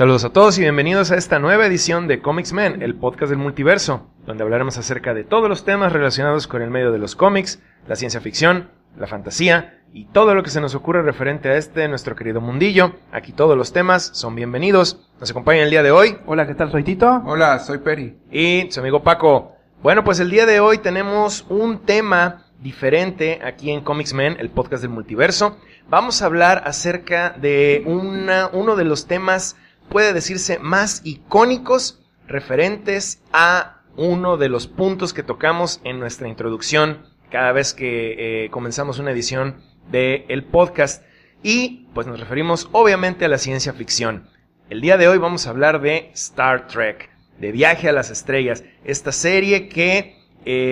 Saludos a todos y bienvenidos a esta nueva edición de Comics Men, el podcast del multiverso, donde hablaremos acerca de todos los temas relacionados con el medio de los cómics, la ciencia ficción, la fantasía y todo lo que se nos ocurre referente a nuestro querido mundillo. Aquí todos los temas son bienvenidos. Nos acompaña el día de hoy. Hola, ¿qué tal? Soy Tito. Hola, soy Peri. Y su amigo Paco. Bueno, pues el día de hoy tenemos un tema diferente aquí en Comics Men, el podcast del multiverso. Vamos a hablar acerca de uno de los temas, puede decirse, más icónicos referentes a uno de los puntos que tocamos en nuestra introducción cada vez que comenzamos una edición del podcast. Y pues nos referimos obviamente a la ciencia ficción. El día de hoy vamos a hablar de Star Trek, de Viaje a las Estrellas, esta serie que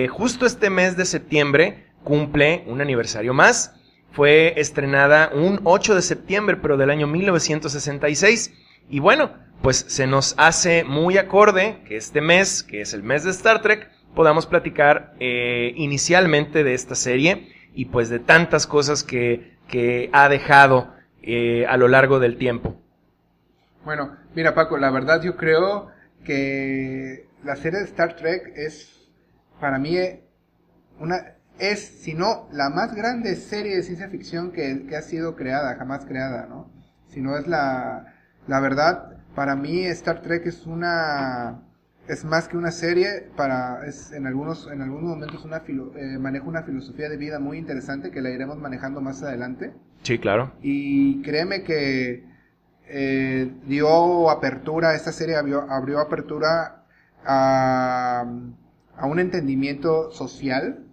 justo este mes de septiembre cumple un aniversario más. Fue estrenada un 8 de septiembre, pero del año 1966. Y bueno, pues se nos hace muy acorde que este mes, que es el mes de Star Trek, podamos platicar inicialmente de esta serie y pues de tantas cosas que ha dejado a lo largo del tiempo. Bueno, mira Paco, la verdad yo creo que la serie de Star Trek es, para mí, si no la más grande serie de ciencia ficción que ha sido creada, jamás creada, ¿no? Si no es la verdad, para mí Star Trek es más que una serie, en algunos momentos maneja una filosofía de vida muy interesante que la iremos manejando más adelante. Sí, claro. Y créeme que dio apertura, esta serie abrió apertura a un entendimiento social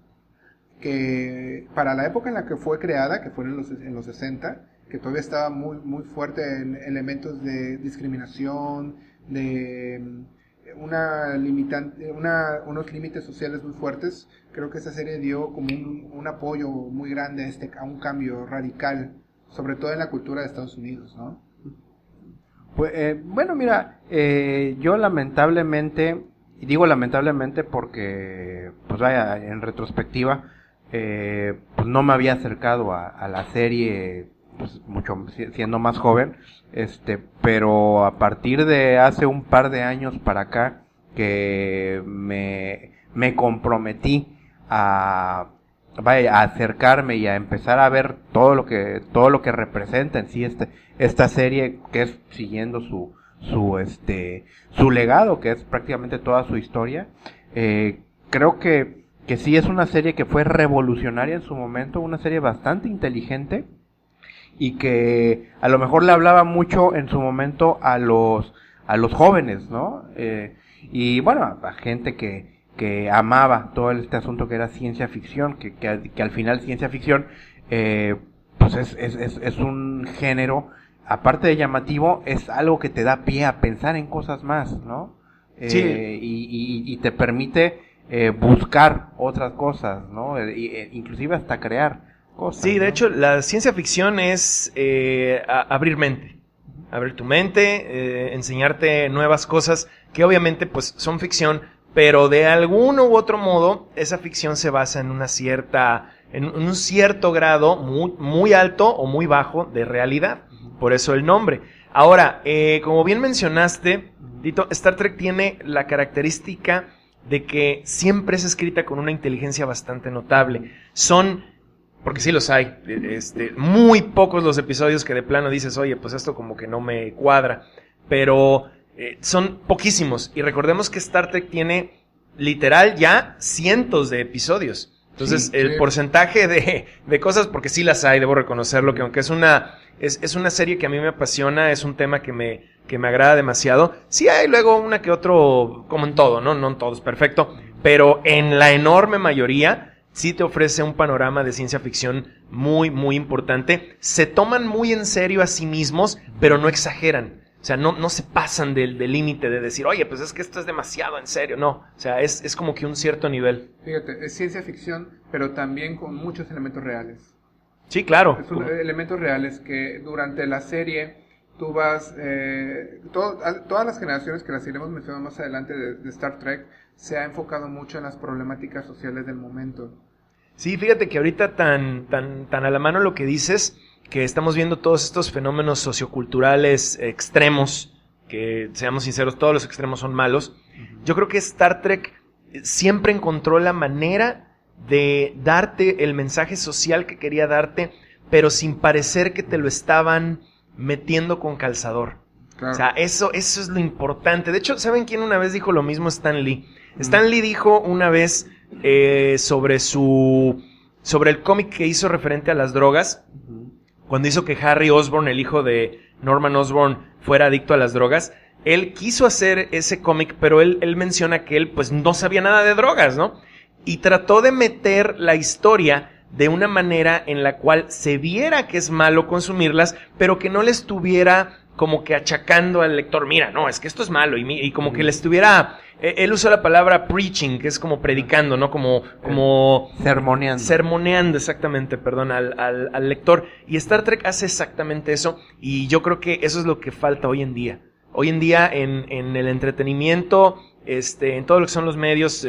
que para la época en la que fue creada, que fue en los 60, que todavía estaba muy, muy fuerte en elementos de discriminación, de unos límites sociales muy fuertes. Creo que esa serie dio como un apoyo muy grande a un cambio radical, sobre todo en la cultura de Estados Unidos, ¿no? Pues, bueno, mira, yo lamentablemente, y digo lamentablemente porque, pues vaya, en retrospectiva, pues no me había acercado a la serie, pues mucho siendo más joven, pero a partir de hace un par de años para acá que me comprometí a acercarme y a empezar a ver todo lo que representa en sí esta serie, que es siguiendo su legado, que es prácticamente toda su historia. Creo que sí es una serie que fue revolucionaria en su momento, una serie bastante inteligente y que a lo mejor le hablaba mucho en su momento a los jóvenes, ¿no? Y bueno, a gente que amaba todo este asunto que era ciencia ficción, que al final ciencia ficción, pues es un género, aparte de llamativo, es algo que te da pie a pensar en cosas más, ¿no? Sí. Y te permite buscar otras cosas, ¿no? Inclusive hasta crear cosas. Sí, de ¿no? hecho, la ciencia ficción es abrir mente, abrir tu mente, enseñarte nuevas cosas que obviamente pues son ficción, pero de algún u otro modo esa ficción se basa en un cierto grado muy, muy alto o muy bajo de realidad. Por eso el nombre. Ahora, como bien mencionaste, Tito, Star Trek tiene la característica de que siempre es escrita con una inteligencia bastante notable. Porque sí los hay, muy pocos los episodios que de plano dices, oye, pues esto como que no me cuadra, pero son poquísimos. Y recordemos que Star Trek tiene literal ya cientos de episodios. Entonces, sí, el porcentaje de cosas, porque sí las hay, debo reconocerlo, que aunque es una serie que a mí me apasiona, es un tema que me agrada demasiado. Sí hay luego una que otro, como en todo, ¿no? No en todo es perfecto, pero en la enorme mayoría sí te ofrece un panorama de ciencia ficción muy, muy importante. Se toman muy en serio a sí mismos, pero no exageran. O sea, no se pasan del límite de decir, oye, pues es que esto es demasiado en serio. No, o sea, es como que un cierto nivel. Fíjate, es ciencia ficción, pero también con muchos elementos reales. Sí, claro. Elementos reales que durante la serie tú vas... todas las generaciones que las iremos mencionando más adelante de Star Trek se ha enfocado mucho en las problemáticas sociales del momento. Sí, fíjate que ahorita tan a la mano lo que dices, que estamos viendo todos estos fenómenos socioculturales extremos que seamos sinceros, todos los extremos son malos. Yo creo que Star Trek siempre encontró la manera de darte el mensaje social que quería darte, pero sin parecer que te lo estaban metiendo con calzador. Claro. O sea, eso es lo importante. De hecho, ¿saben quién una vez dijo lo mismo? Stan Lee. Stan Lee dijo una vez sobre el cómic que hizo referente a las drogas, cuando hizo que Harry Osborn, el hijo de Norman Osborn, fuera adicto a las drogas. Él quiso hacer ese cómic, pero él menciona que él pues no sabía nada de drogas, ¿no? Y trató de meter la historia de una manera en la cual se viera que es malo consumirlas, pero que no le estuviera como que achacando al lector, mira, no, es que esto es malo, y como que le estuviera, él usó la palabra preaching, que es como predicando, ¿no? Como sermoneando, exactamente, perdón, al lector. Y Star Trek hace exactamente eso, y yo creo que eso es lo que falta hoy en día. Hoy en día en el entretenimiento, en todo lo que son los medios,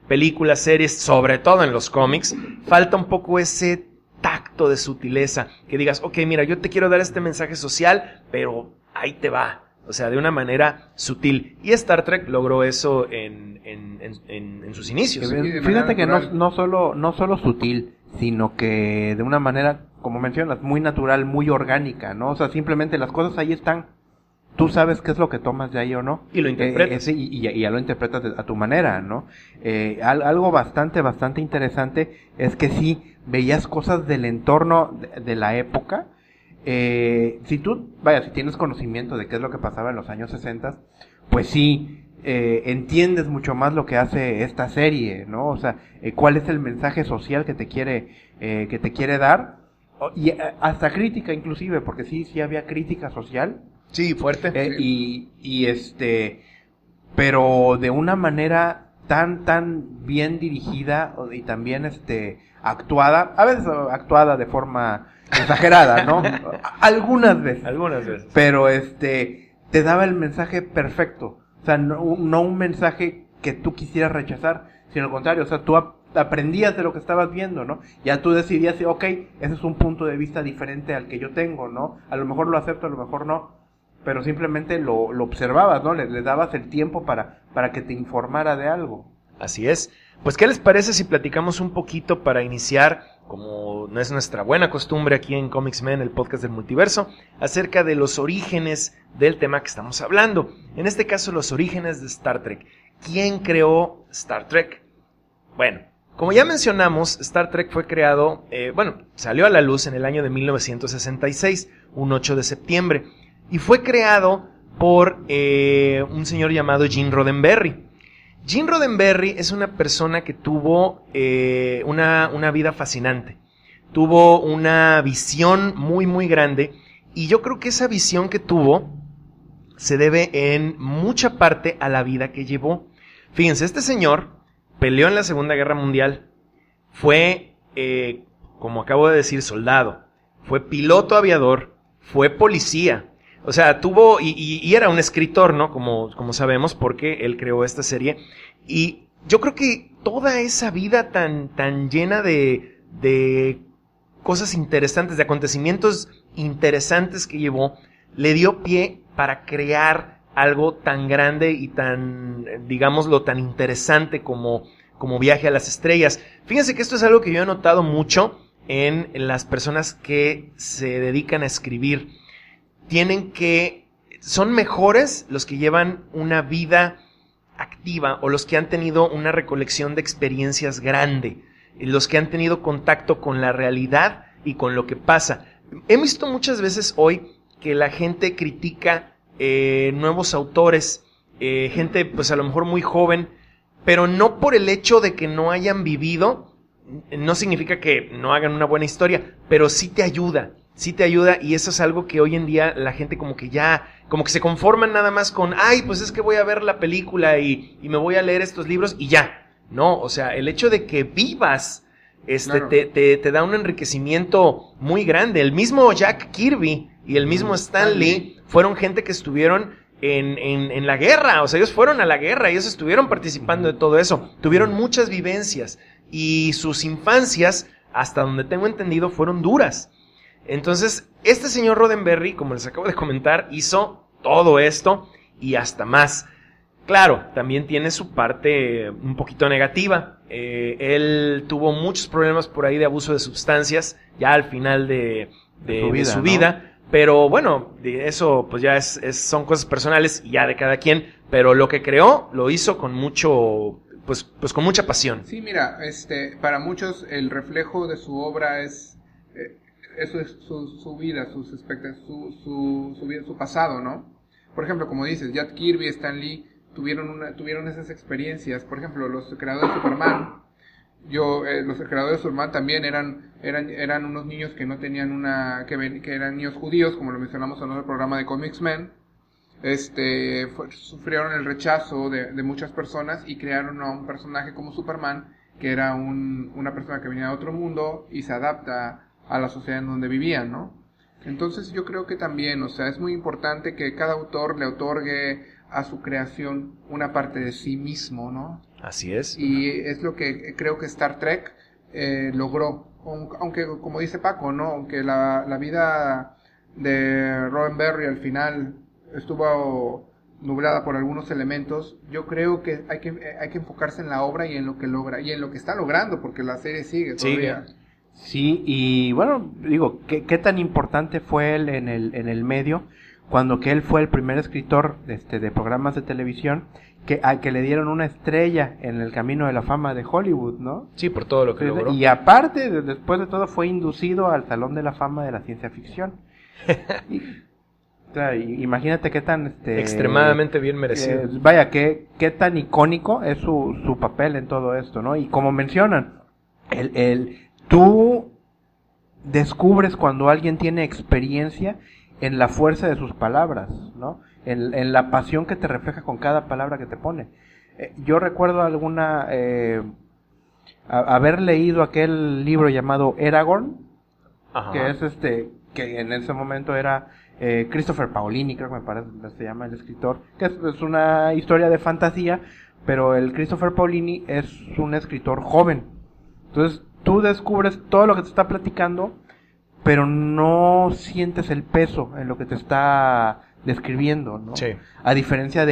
películas, series, sobre todo en los cómics, falta un poco ese tacto de sutileza, que digas, ok, mira, yo te quiero dar este mensaje social, pero ahí te va, o sea, de una manera sutil. Y Star Trek logró eso en sus inicios. Fíjate que no solo sutil, sino que de una manera, como mencionas, muy natural, muy orgánica, ¿no? O sea, simplemente las cosas ahí están. Tú sabes qué es lo que tomas de ahí o no. Y lo interpretas. Y ya lo interpretas a tu manera, ¿no? Algo bastante interesante es que sí veías cosas del entorno de la época. Si tienes conocimiento de qué es lo que pasaba en los años 60, pues sí, entiendes mucho más lo que hace esta serie, ¿no? O sea, cuál es el mensaje social que te quiere dar. Y hasta crítica inclusive, porque sí había crítica social. Sí, fuerte. Pero de una manera tan bien dirigida y también actuada, a veces actuada de forma exagerada, ¿no? Algunas veces. Pero te daba el mensaje perfecto. O sea, no un mensaje que tú quisieras rechazar, sino al contrario, o sea, tú aprendías de lo que estabas viendo, ¿no? Ya tú decidías, ok, ese es un punto de vista diferente al que yo tengo, ¿no? A lo mejor lo acepto, a lo mejor no. Pero simplemente lo observabas, ¿no? Le dabas el tiempo para que te informara de algo. Así es. Pues, ¿qué les parece si platicamos un poquito para iniciar, como no es nuestra buena costumbre aquí en Comics Men, el podcast del multiverso, acerca de los orígenes del tema que estamos hablando? En este caso, los orígenes de Star Trek. ¿Quién creó Star Trek? Bueno, como ya mencionamos, Star Trek fue creado, salió a la luz en el año de 1966, un 8 de septiembre. Y fue creado por un señor llamado Gene Roddenberry. Gene Roddenberry es una persona que tuvo una vida fascinante. Tuvo una visión muy grande. Y yo creo que esa visión que tuvo se debe en mucha parte a la vida que llevó. Fíjense, este señor peleó en la Segunda Guerra Mundial. Fue, como acabo de decir, soldado. Fue piloto aviador. Fue policía. O sea, tuvo, y era un escritor, ¿no? Como sabemos, porque él creó esta serie. Y yo creo que toda esa vida tan llena de cosas interesantes, de acontecimientos interesantes que llevó, le dio pie para crear algo tan grande y tan, digámoslo, tan interesante como Viaje a las Estrellas. Fíjense que esto es algo que yo he notado mucho en las personas que se dedican a escribir. Son mejores los que llevan una vida activa o los que han tenido una recolección de experiencias grande, los que han tenido contacto con la realidad y con lo que pasa. He visto muchas veces hoy que la gente critica nuevos autores, gente pues a lo mejor muy joven, pero no por el hecho de que no hayan vivido, no significa que no hagan una buena historia, pero sí te ayuda, y eso es algo que hoy en día la gente como que se conforman nada más con, pues es que voy a ver la película y me voy a leer estos libros y ya. No, o sea, el hecho de que vivas, claro, te da un enriquecimiento muy grande. El mismo Jack Kirby y el mismo Stan Lee fueron gente que estuvieron en la guerra, o sea, ellos fueron a la guerra, ellos estuvieron participando de todo eso, tuvieron muchas vivencias y sus infancias, hasta donde tengo entendido, fueron duras. Entonces, este señor Roddenberry, como les acabo de comentar, hizo todo esto y hasta más. Claro, también tiene su parte un poquito negativa. Él tuvo muchos problemas por ahí de abuso de sustancias, ya al final de su vida, ¿no? Pero bueno, eso pues ya son cosas personales y ya de cada quien, pero lo que creó lo hizo con mucho, pues con mucha pasión. Sí, mira, para muchos el reflejo de su obra es eso, es su vida, sus expectativas, su vida, su pasado, ¿no? Por ejemplo, como dices, Jack Kirby, Stan Lee tuvieron esas experiencias. Por ejemplo, los creadores de Superman, los creadores de Superman también eran unos niños que no tenían que eran niños judíos, como lo mencionamos en otro programa de Comics Men. Sufrieron el rechazo de muchas personas y crearon a un personaje como Superman, que era una persona que venía de otro mundo y se adapta a la sociedad en donde vivían, ¿no? Entonces yo creo que también, o sea, es muy importante que cada autor le otorgue a su creación una parte de sí mismo, ¿no? Así es. Y es lo que creo que Star Trek logró, aunque como dice Paco, ¿no? Aunque la vida de Roddenberry al final estuvo nublada por algunos elementos, yo creo que hay que enfocarse en la obra y en lo que logra, y en lo que está logrando, porque la serie sigue todavía. Sí, y bueno, digo, ¿qué tan importante fue él en el medio? Cuando que él fue el primer escritor de programas de televisión al que le dieron una estrella en el camino de la fama de Hollywood, ¿no? Sí, por todo lo que logró. Y aparte, después de todo, fue inducido al Salón de la Fama de la Ciencia Ficción. O sea, imagínate qué tan... extremadamente bien merecido. Vaya, qué tan icónico es su papel en todo esto, ¿no? Y como mencionan, tú descubres cuando alguien tiene experiencia en la fuerza de sus palabras, ¿no? En la pasión que te refleja con cada palabra que te pone. Yo recuerdo haber leído aquel libro llamado Eragon, Ajá. que es que en ese momento era Christopher Paolini, creo que me parece se llama el escritor, que es una historia de fantasía, pero el Christopher Paolini es un escritor joven. Entonces tú descubres todo lo que te está platicando, pero no sientes el peso en lo que te está describiendo, ¿no? Sí. A diferencia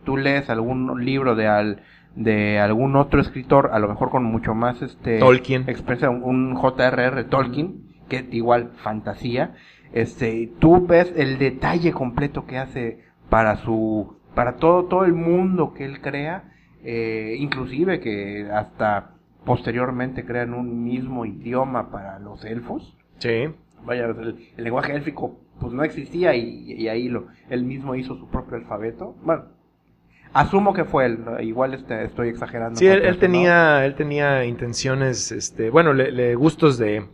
tú lees algún libro de algún otro escritor, a lo mejor con mucho más Tolkien, experiencia, un J.R.R. Tolkien, que igual fantasía, tú ves el detalle completo que hace para todo el mundo que él crea, inclusive que hasta posteriormente crean un mismo idioma para los elfos. Sí. Vaya, el lenguaje élfico pues no existía y ahí él mismo hizo su propio alfabeto. Bueno, asumo que fue él, ¿no? Igual estoy exagerando. Sí, él tenía intenciones, gustos de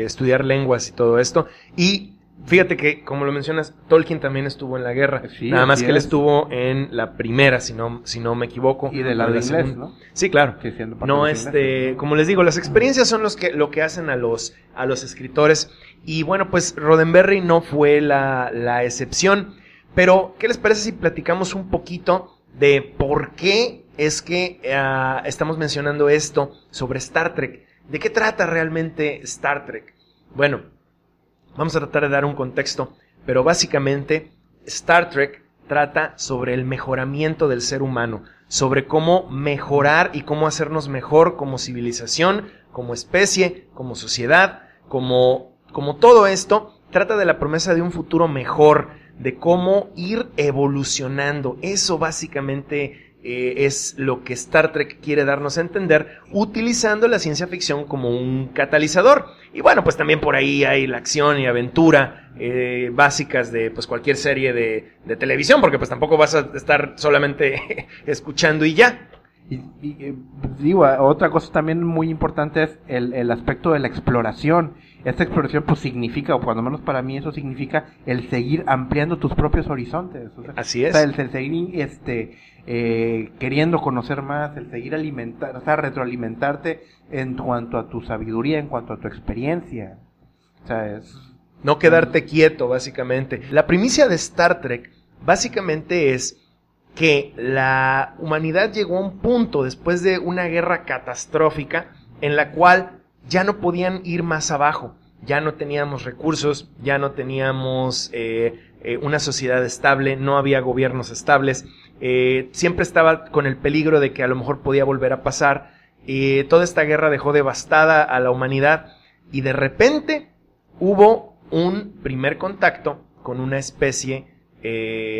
estudiar lenguas y todo esto. Y fíjate que, como lo mencionas, Tolkien también estuvo en la guerra. Sí, nada más que él estuvo en la primera, si no me equivoco. Y de la de inglés, ¿no? Sí, claro. Sí, no, como les digo, las experiencias son lo que hacen a los escritores. Y bueno, pues Roddenberry no fue la excepción. Pero, ¿qué les parece si platicamos un poquito de por qué es que estamos mencionando esto sobre Star Trek? ¿De qué trata realmente Star Trek? Bueno, vamos a tratar de dar un contexto, pero básicamente Star Trek trata sobre el mejoramiento del ser humano, sobre cómo mejorar y cómo hacernos mejor como civilización, como especie, como sociedad, como todo esto, trata de la promesa de un futuro mejor, de cómo ir evolucionando. Eso básicamente es lo que Star Trek quiere darnos a entender, utilizando la ciencia ficción como un catalizador. Y bueno, pues también por ahí hay la acción y aventura básicas de pues cualquier serie de televisión, porque pues tampoco vas a estar solamente escuchando y ya. Y digo, otra cosa también muy importante es el aspecto de la exploración. Esta exploración pues significa, o cuando menos para mí eso significa el seguir ampliando tus propios horizontes. O sea, así es. O sea, el seguir queriendo conocer más, el seguir retroalimentarte en cuanto a tu sabiduría, en cuanto a tu experiencia. O sea, no quedarte quieto, básicamente. La primicia de Star Trek básicamente es que la humanidad llegó a un punto después de una guerra catastrófica en la cual ya no podían ir más abajo, ya no teníamos recursos, ya no teníamos una sociedad estable, no había gobiernos estables, siempre estaba con el peligro de que a lo mejor podía volver a pasar. Toda esta guerra dejó devastada a la humanidad y de repente hubo un primer contacto con una especie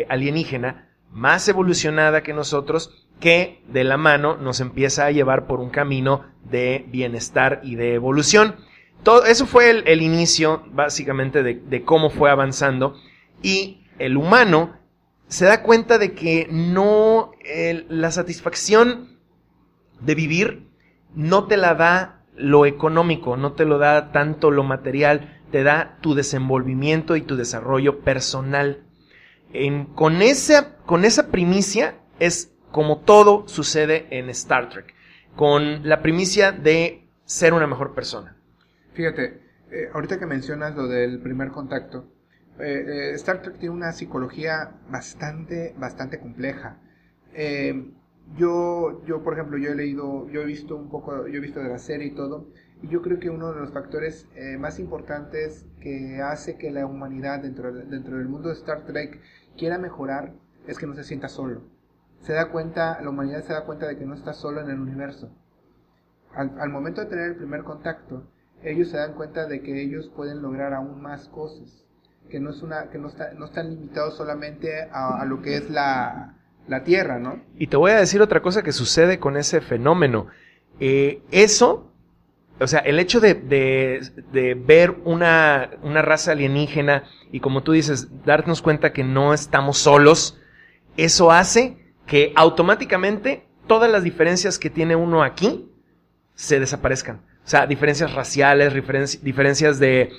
alienígena más evolucionada que nosotros, que de la mano nos empieza a llevar por un camino de bienestar y de evolución. Todo eso fue el inicio, básicamente, de cómo fue avanzando, y el humano se da cuenta de que no, la satisfacción de vivir no te la da lo económico, no te lo da tanto lo material, te da tu desenvolvimiento y tu desarrollo personal. Con esa primicia es como todo sucede en Star Trek, con la primicia de ser una mejor persona. Fíjate, ahorita que mencionas lo del primer contacto, Star Trek tiene una psicología bastante compleja. Yo, por ejemplo, yo he visto de la serie y todo, y yo creo que uno de los factores más importantes que hace que la humanidad dentro del mundo de Star Trek quiera mejorar es que no se sienta solo. La humanidad se da cuenta de que no está solo en el universo. Al momento de tener el primer contacto, ellos se dan cuenta de que ellos pueden lograr aún más cosas, que no están limitados solamente a lo que es la Tierra, ¿no? Y te voy a decir otra cosa que sucede con ese fenómeno. Eso, o sea, el hecho de ver una raza alienígena y, como tú dices, darnos cuenta que no estamos solos, eso hace que automáticamente todas las diferencias que tiene uno aquí se desaparezcan. O sea, diferencias raciales, diferencias de,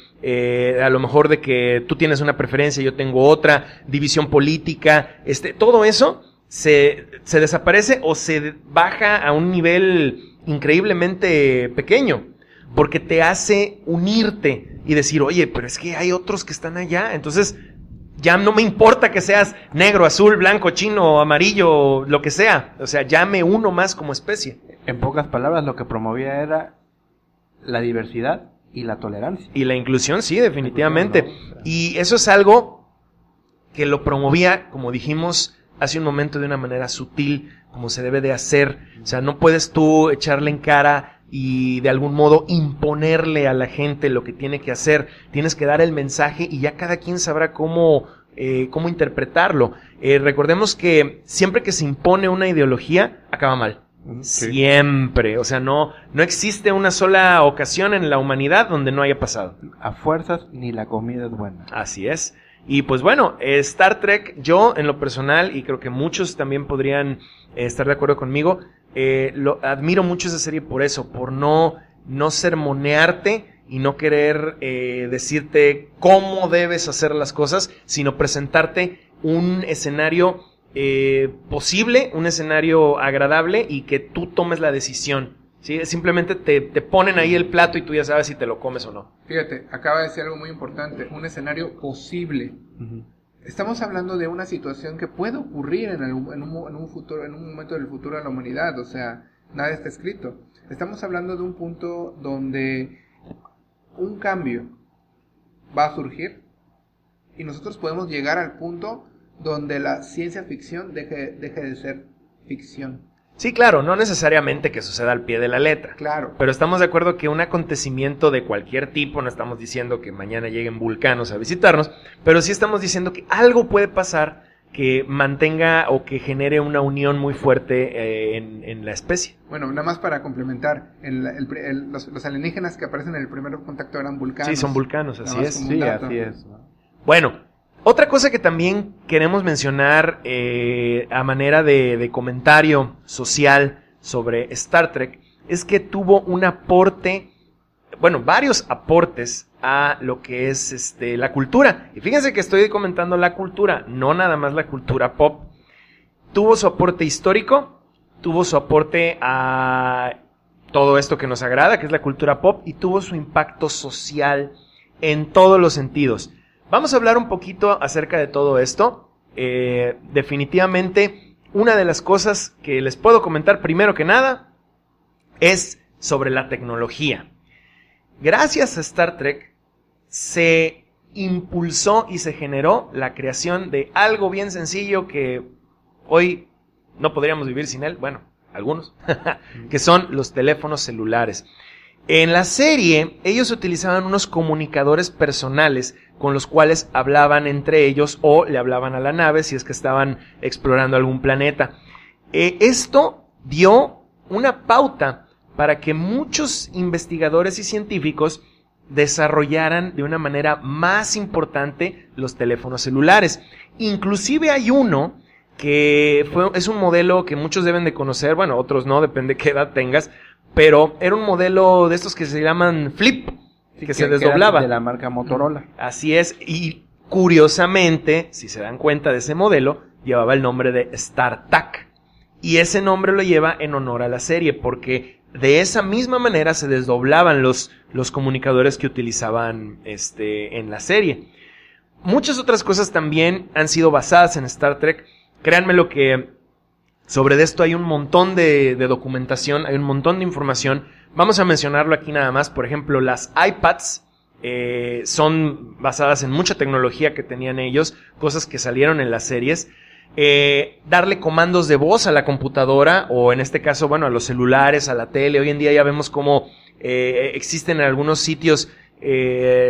a lo mejor de que tú tienes una preferencia, yo tengo otra, división política, todo eso se desaparece o se baja a un nivel increíblemente pequeño, porque te hace unirte y decir, oye, pero es que hay otros que están allá, entonces ya no me importa que seas negro, azul, blanco, chino, amarillo, lo que sea, o sea, ya me uno más como especie. En pocas palabras, lo que promovía era la diversidad y la tolerancia. Y la inclusión, sí, definitivamente. ¿No? Y eso es algo que lo promovía, como dijimos hace un momento, de una manera sutil, como se debe de hacer. O sea, no puedes tú echarle en cara y de algún modo imponerle a la gente lo que tiene que hacer. Tienes que dar el mensaje y ya cada quien sabrá cómo interpretarlo. Recordemos que siempre que se impone una ideología, acaba mal. Sí. Siempre, o sea, no existe una sola ocasión en la humanidad donde no haya pasado. A fuerzas ni la comida es buena. Así es. Y pues bueno, Star Trek, yo en lo personal, y creo que muchos también podrían estar de acuerdo conmigo, admiro mucho esa serie por eso, por no sermonearte y no querer decirte cómo debes hacer las cosas, sino presentarte un escenario posible, un escenario agradable y que tú tomes la decisión, ¿sí? Simplemente te ponen ahí el plato y tú ya sabes si te lo comes o no. Fíjate, acaba de decir algo muy importante, un escenario posible. Uh-huh. Estamos hablando de una situación que puede ocurrir en un futuro, en un momento del futuro de la humanidad, o sea, nada está escrito. Estamos hablando de un punto donde un cambio va a surgir y nosotros podemos llegar al punto donde la ciencia ficción deje de ser ficción. Sí, claro, no necesariamente que suceda al pie de la letra. Claro. Pero estamos de acuerdo que un acontecimiento de cualquier tipo, no estamos diciendo que mañana lleguen vulcanos a visitarnos, pero sí estamos diciendo que algo puede pasar que mantenga o que genere una unión muy fuerte en la especie. Bueno, nada más para complementar, los alienígenas que aparecen en el primer contacto eran vulcanos. Sí, son vulcanos, así es. Sí, así es. Bueno, otra cosa que también queremos mencionar a manera de comentario social sobre Star Trek es que tuvo un aporte, bueno, varios aportes a lo que es la cultura. Y fíjense que estoy comentando la cultura, no nada más la cultura pop. Tuvo su aporte histórico, tuvo su aporte a todo esto que nos agrada, que es la cultura pop, y tuvo su impacto social en todos los sentidos. Vamos a hablar un poquito acerca de todo esto. Definitivamente, una de las cosas que les puedo comentar primero que nada es sobre la tecnología. Gracias a Star Trek se impulsó y se generó la creación de algo bien sencillo que hoy no podríamos vivir sin él, bueno, algunos, que son los teléfonos celulares. En la serie, ellos utilizaban unos comunicadores personales con los cuales hablaban entre ellos o le hablaban a la nave si es que estaban explorando algún planeta. Esto dio una pauta para que muchos investigadores y científicos desarrollaran de una manera más importante los teléfonos celulares. Inclusive hay uno que es un modelo que muchos deben de conocer, bueno, otros no, depende qué edad tengas, pero era un modelo de estos que se llaman Flip, que se desdoblaba. De la marca Motorola. Así es, y curiosamente, si se dan cuenta de ese modelo, llevaba el nombre de StarTAC. Y ese nombre lo lleva en honor a la serie, porque de esa misma manera se desdoblaban los comunicadores que utilizaban en la serie. Muchas otras cosas también han sido basadas en Star Trek. Créanme lo que sobre esto hay un montón de documentación, hay un montón de información. Vamos a mencionarlo aquí nada más. Por ejemplo, las iPads son basadas en mucha tecnología que tenían ellos, cosas que salieron en las series. Darle comandos de voz a la computadora o en este caso, bueno, a los celulares, a la tele. Hoy en día ya vemos cómo existen en algunos sitios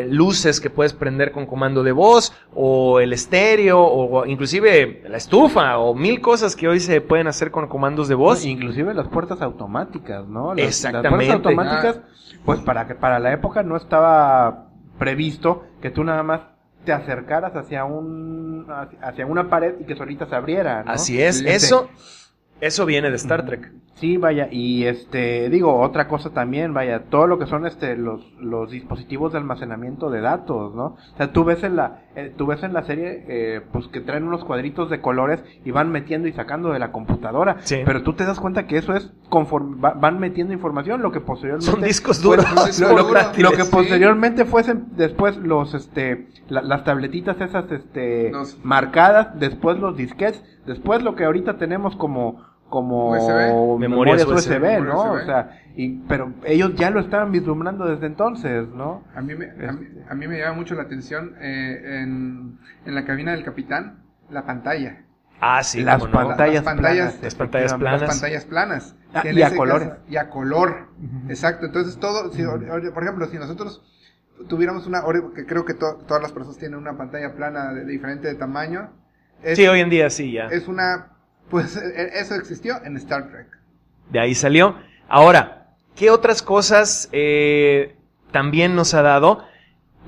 luces que puedes prender con comando de voz o el estéreo o inclusive la estufa o mil cosas que hoy se pueden hacer con comandos de voz. Inclusive las puertas automáticas, ¿no? Exactamente. Las puertas automáticas, pues para la época no estaba previsto que tú nada más te acercaras hacia una pared y que solita se abriera, ¿no? Así es, eso viene de Star Trek. Sí, vaya, y digo, otra cosa también, vaya, todo lo que son los dispositivos de almacenamiento de datos, ¿no? O sea, tú ves en la serie, pues que traen unos cuadritos de colores y van metiendo y sacando de la computadora. Sí. Pero tú te das cuenta que eso es conforme van metiendo información, lo que posteriormente son discos duros, lo que posteriormente fuesen después las tabletitas esas marcadas, después los disquetes, después lo que ahorita tenemos como USB. memorias USB, ¿no? USB. O sea, pero ellos ya lo estaban vislumbrando desde entonces, ¿no? A mí me llama mucho la atención en la cabina del capitán, la pantalla. Ah, sí, las cómo no. pantallas Las pantallas planas. Las pantallas planas. Las pantallas planas. Y a ese colores. caso, y a color. Exacto. Entonces todo, por ejemplo, si nosotros tuviéramos que creo que todas las personas tienen una pantalla plana de diferente tamaño. Sí, hoy en día sí, ya. Pues eso existió en Star Trek. De ahí salió. Ahora, ¿qué otras cosas también nos ha dado?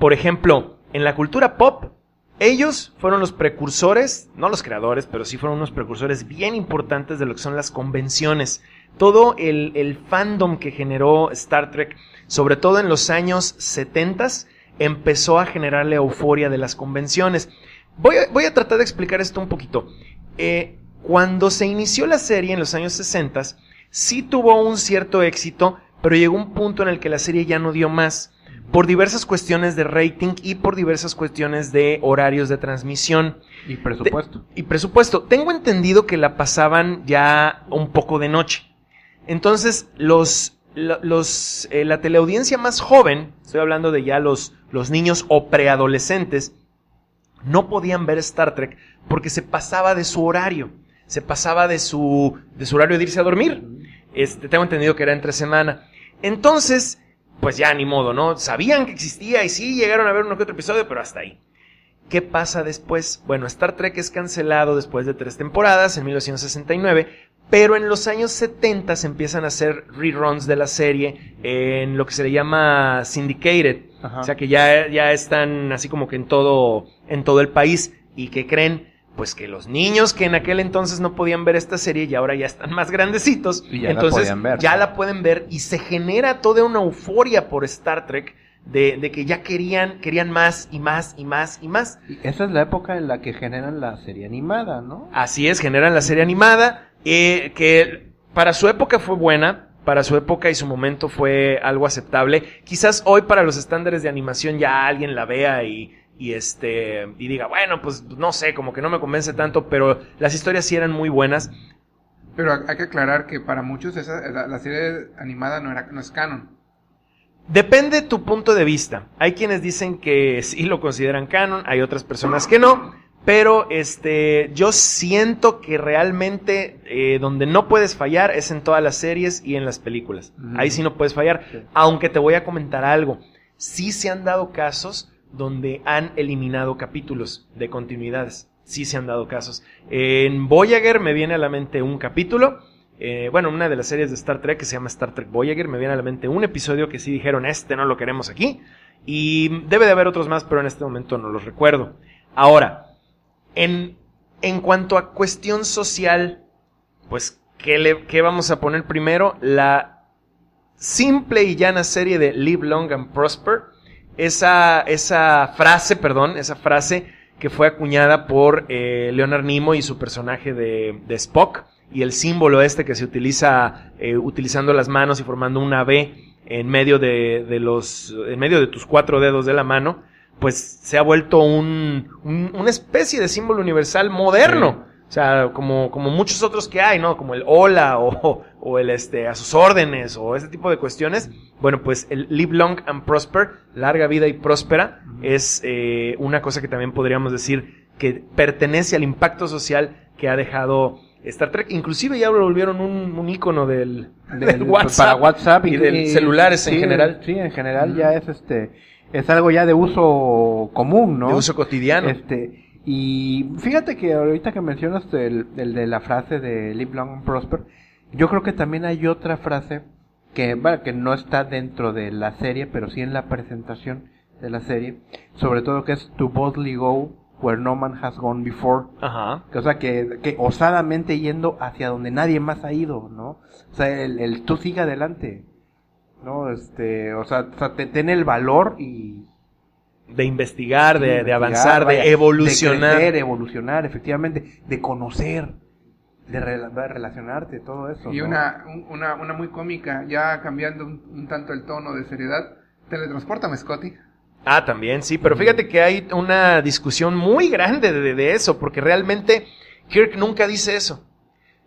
Por ejemplo, en la cultura pop, ellos fueron los precursores, no los creadores, pero sí fueron unos precursores bien importantes de lo que son las convenciones. Todo el fandom que generó Star Trek, sobre todo en los años 70s, empezó a generar la euforia de las convenciones. Voy a tratar de explicar esto un poquito. Cuando se inició la serie en los años 60, sí tuvo un cierto éxito, pero llegó un punto en el que la serie ya no dio más, por diversas cuestiones de rating y por diversas cuestiones de horarios de transmisión. Y presupuesto. Tengo entendido que la pasaban ya un poco de noche. Entonces, la teleaudiencia más joven, estoy hablando de ya los niños o preadolescentes, no podían ver Star Trek porque se pasaba de su horario. Se pasaba de su horario de irse a dormir. Tengo entendido que era entre semana. Entonces, pues ya ni modo, ¿no? Sabían que existía y sí llegaron a ver uno que otro episodio, pero hasta ahí. ¿Qué pasa después? Bueno, Star Trek es cancelado después de 3 temporadas, en 1969, pero en los años 70 se empiezan a hacer reruns de la serie en lo que se le llama syndicated. Ajá. O sea que ya están así como que en todo el país. ¿Y qué creen? Pues que los niños que en aquel entonces no podían ver esta serie y ahora ya están más grandecitos, y ya entonces ya la pueden ver y se genera toda una euforia por Star Trek de que ya querían más y más y más y más. Y esa es la época en la que generan la serie animada, ¿no? Así es, generan la serie animada, que para su época fue buena, para su época y su momento fue algo aceptable. Quizás hoy para los estándares de animación ya alguien la vea y diga, bueno, pues no sé, como que no me convence tanto, pero las historias sí eran muy buenas. Pero hay que aclarar que para muchos la serie animada no es canon. Depende tu punto de vista. Hay quienes dicen que sí lo consideran canon, hay otras personas que no, pero yo siento que realmente donde no puedes fallar es en todas las series y en las películas. Ahí sí no puedes fallar, aunque te voy a comentar algo. Sí se han dado casos donde han eliminado capítulos de continuidades. Sí se han dado casos. En Voyager me viene a la mente un capítulo. Una de las series de Star Trek que se llama Star Trek Voyager, me viene a la mente un episodio que sí dijeron, no lo queremos aquí. Y debe de haber otros más, pero en este momento no los recuerdo. Ahora, en cuanto a cuestión social, pues, ¿qué vamos a poner primero? La simple y llana serie de Live Long and Prosper. Esa frase que fue acuñada por Leonard Nimoy y su personaje de Spock. Y el símbolo que se utiliza utilizando las manos y formando una V en medio de tus 4 dedos de la mano, pues se ha vuelto una especie de símbolo universal moderno. Sí. O sea, como muchos otros que hay, ¿no? Como el hola o el a sus órdenes o ese tipo de cuestiones. Bueno, pues el Live Long and Prosper, larga vida y próspera, es una cosa que también podríamos decir que pertenece al impacto social que ha dejado Star Trek. Inclusive ya lo volvieron un ícono del WhatsApp, para WhatsApp y de celulares en general. Sí, en general ya es algo ya de uso común, ¿no? De uso cotidiano. Y fíjate que ahorita que mencionas el de la frase de Live Long and Prosper, yo creo que también hay otra frase que no está dentro de la serie, pero sí en la presentación de la serie, sobre todo que es To boldly go where no man has gone before. Ajá. O sea, que osadamente yendo hacia donde nadie más ha ido, ¿no? O sea, el tú sigue adelante, ¿no? O sea, ten el valor y de investigar, de avanzar, de evolucionar. De crecer, evolucionar, efectivamente, de conocer, de relacionarte, todo eso. Y ¿no? una muy cómica, ya cambiando un tanto el tono de seriedad. Teletranspórtame, Scotty. Ah, también, sí, pero fíjate que hay una discusión muy grande de eso, porque realmente Kirk nunca dice eso.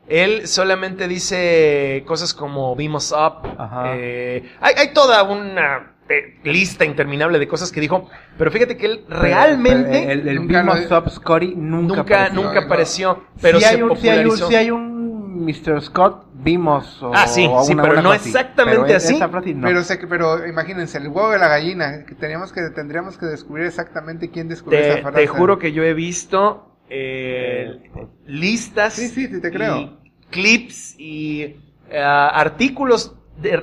Él solamente dice cosas como beam us up. Hay toda una lista interminable de cosas que dijo, pero fíjate que él realmente el beam us up Scotty nunca apareció, pero sí se popularizó. Sí hay un Mr. Scott vimos sí, pero no exactamente así. No. Pero imagínense, el huevo de la gallina, que tendríamos que descubrir exactamente quién descubrió esa frase. Te juro que yo he visto listas, sí, te creo, y clips y artículos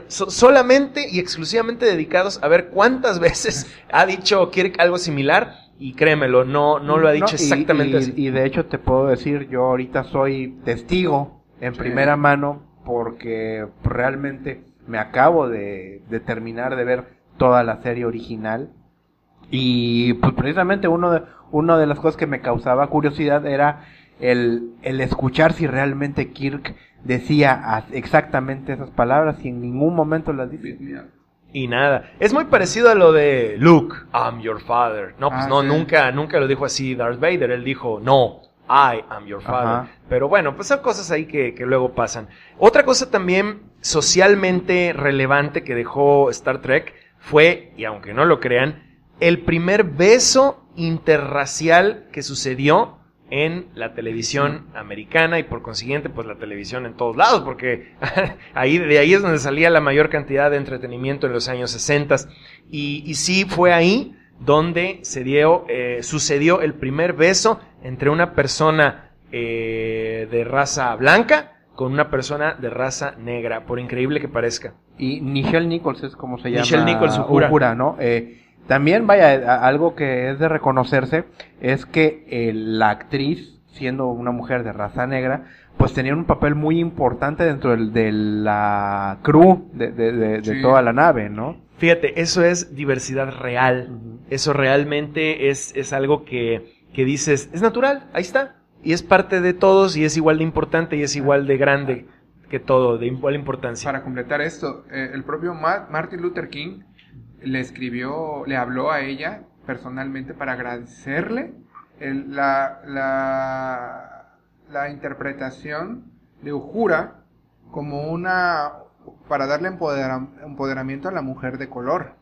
solamente y exclusivamente dedicados a ver cuántas veces ha dicho Kirk algo similar, y créemelo, no lo ha dicho exactamente así. Y de hecho te puedo decir, yo ahorita soy testigo en primera mano, porque realmente me acabo de terminar de ver toda la serie original, y pues precisamente una de las cosas que me causaba curiosidad era el escuchar si realmente Kirk decía exactamente esas palabras y en ningún momento las dice. Y nada, es muy parecido a lo de Luke, I'm your father. No, pues sí. Nunca lo dijo así Darth Vader, él dijo, no, I am your father. Ajá. Pero bueno, pues son cosas ahí que luego pasan. Otra cosa también socialmente relevante que dejó Star Trek fue, y aunque no lo crean, el primer beso interracial que sucedió en la televisión americana y por consiguiente pues la televisión en todos lados, porque de ahí es donde salía la mayor cantidad de entretenimiento en los años 60 y sí fue ahí donde sucedió el primer beso entre una persona de raza blanca con una persona de raza negra, por increíble que parezca. Y Nichelle Nichols es como se llama. Nichelle Nichols, Uhura, ¿no? También, vaya, algo que es de reconocerse es que la actriz, siendo una mujer de raza negra, pues tenía un papel muy importante dentro de la crew de sí, toda la nave, ¿no? Fíjate, eso es diversidad real. Uh-huh. Eso realmente es algo que dices, es natural, ahí está. Y es parte de todos y es igual de importante y es igual de grande que todo, de igual importancia. Para completar esto, el propio Martin Luther King le habló a ella personalmente para agradecerle la interpretación de Uhura como para darle empoderamiento a la mujer de color.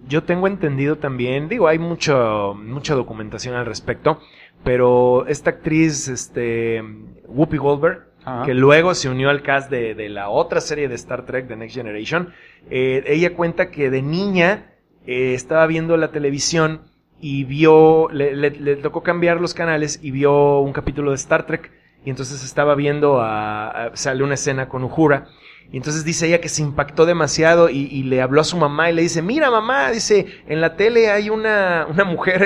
Yo tengo entendido también, digo, hay mucha documentación al respecto, pero esta actriz, Whoopi Goldberg, Ajá. que luego se unió al cast de la otra serie de Star Trek, The Next Generation, ella cuenta que de niña estaba viendo la televisión y vio, le tocó cambiar los canales y vio un capítulo de Star Trek, y entonces estaba viendo sale una escena con Uhura. Y entonces dice ella que se impactó demasiado y le habló a su mamá y le dice, mira mamá, dice, en la tele hay una mujer,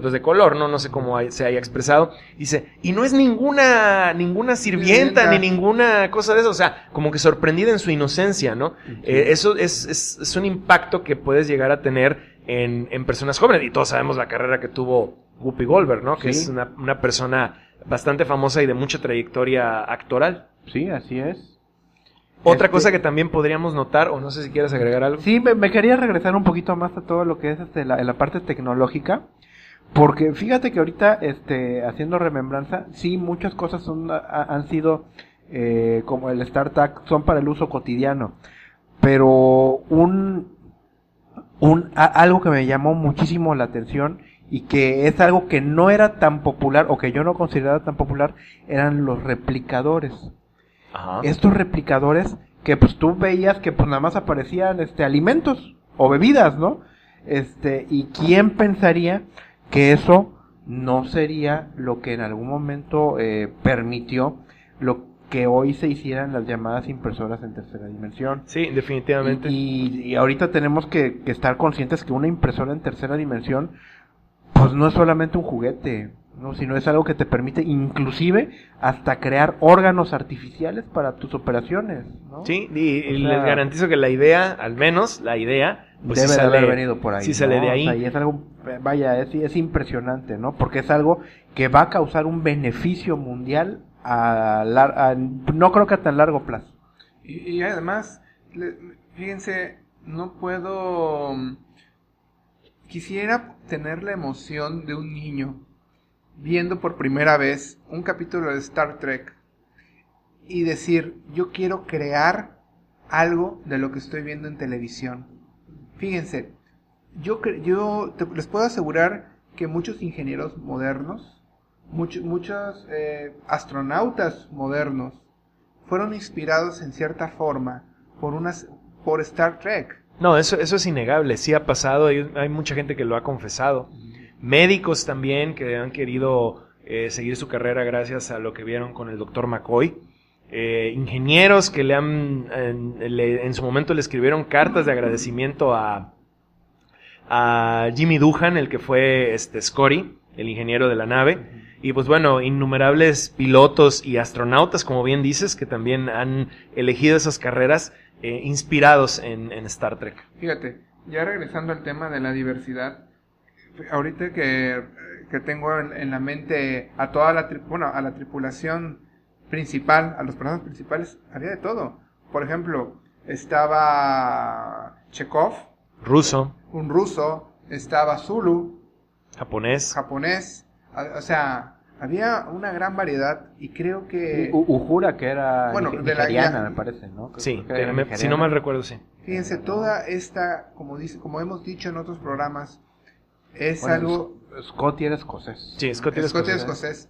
pues de color, no sé cómo se haya expresado. Dice, y no es ninguna sirvienta ni ninguna cosa de eso, o sea, como que sorprendida en su inocencia, ¿no? Sí. Eso es un impacto que puedes llegar a tener en personas jóvenes, y todos sabemos la carrera que tuvo Whoopi Goldberg, ¿no? Que Sí. es una persona bastante famosa y de mucha trayectoria actoral. Sí, así es. Otra cosa que también podríamos notar, o no sé si quieres agregar algo. Sí, me quería regresar un poquito más a todo lo que es la parte tecnológica, porque fíjate que ahorita, haciendo remembranza, sí, muchas cosas han sido, como el StarTAC, son para el uso cotidiano, pero algo que me llamó muchísimo la atención y que es algo que no era tan popular, o que yo no consideraba tan popular, eran los replicadores. Ajá. Estos replicadores que pues tú veías que pues nada más aparecían alimentos o bebidas, ¿no? Y quién pensaría que eso no sería lo que en algún momento permitió lo que hoy se hicieran las llamadas impresoras en tercera dimensión. Sí, definitivamente. Y ahorita tenemos que estar conscientes que una impresora en tercera dimensión pues no es solamente un juguete, ¿no? Sino es algo que te permite inclusive hasta crear órganos artificiales para tus operaciones, ¿no? Sí, y O sea, les garantizo que la idea, al menos la idea, pues debe sí de sale, haber venido por ahí, sí sale ¿no? de ahí. O sea, y es algo, vaya, es impresionante, ¿no? Porque es algo que va a causar un beneficio mundial no creo que a tan largo plazo. Y además, fíjense, no puedo... Quisiera tener la emoción de un niño viendo por primera vez un capítulo de Star Trek y decir, yo quiero crear algo de lo que estoy viendo en televisión. Fíjense, les puedo asegurar que muchos ingenieros modernos, muchos astronautas modernos, fueron inspirados en cierta forma por Star Trek. No, eso es innegable, sí ha pasado, hay mucha gente que lo ha confesado. Médicos también que han querido seguir su carrera gracias a lo que vieron con el Dr. McCoy. Ingenieros que en su momento le escribieron cartas de agradecimiento a Jimmy Doohan, el que fue Scotty, el ingeniero de la nave. Y pues bueno, innumerables pilotos y astronautas, como bien dices, que también han elegido esas carreras inspirados en Star Trek. Fíjate, ya regresando al tema de la diversidad, ahorita que tengo en la mente a toda a la tripulación principal, a los personajes principales, había de todo. Por ejemplo, estaba Chekhov, Ruso, un ruso, estaba Zulu, japonés. o sea, había una gran variedad y creo que... Uhura, que era nigeriana, ya, me parece, ¿no? Sí, Creo que era nigeriana. si no mal recuerdo, sí. Fíjense, toda esta, como hemos dicho en otros programas, es Bueno, algo... Scotty era escocés. Sí, Scotty era escocés.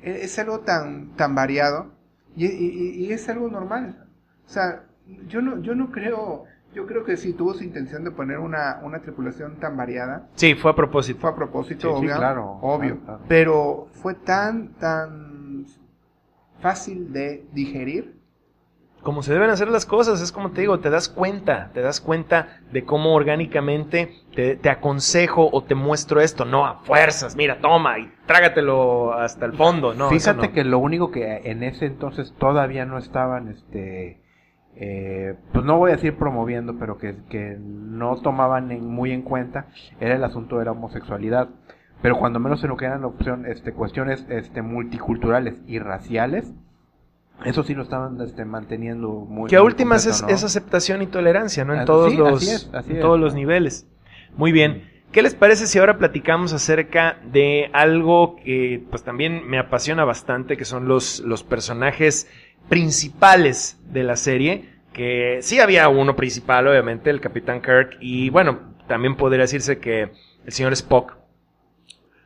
Es algo tan variado y es algo normal. O sea, yo no creo... Yo creo que sí tuvo su intención de poner una tripulación tan variada. Sí, fue a propósito. Fue a propósito, Sí, obvio. claro. Obvio. Claro. Pero fue tan fácil de digerir. Como se deben hacer las cosas, es como te digo, te das cuenta de cómo orgánicamente te aconsejo o te muestro esto, no a fuerzas, mira, toma y trágatelo hasta el fondo, no. Fíjate eso no. que lo único que en ese entonces todavía no estaban, pues no voy a decir promoviendo, pero que no tomaban muy en cuenta, era el asunto de la homosexualidad. Pero cuando menos en lo que eran cuestiones multiculturales y raciales, eso sí lo estaban manteniendo muy. Que a muy últimas completo, ¿no? es aceptación y tolerancia, ¿no? En Sí, todos así es. todos los niveles. Muy bien. ¿Qué les parece si ahora platicamos acerca de algo que pues también me apasiona bastante, que son los personajes principales de la serie? que sí había uno principal, obviamente, el Capitán Kirk, y bueno, también podría decirse que el señor Spock.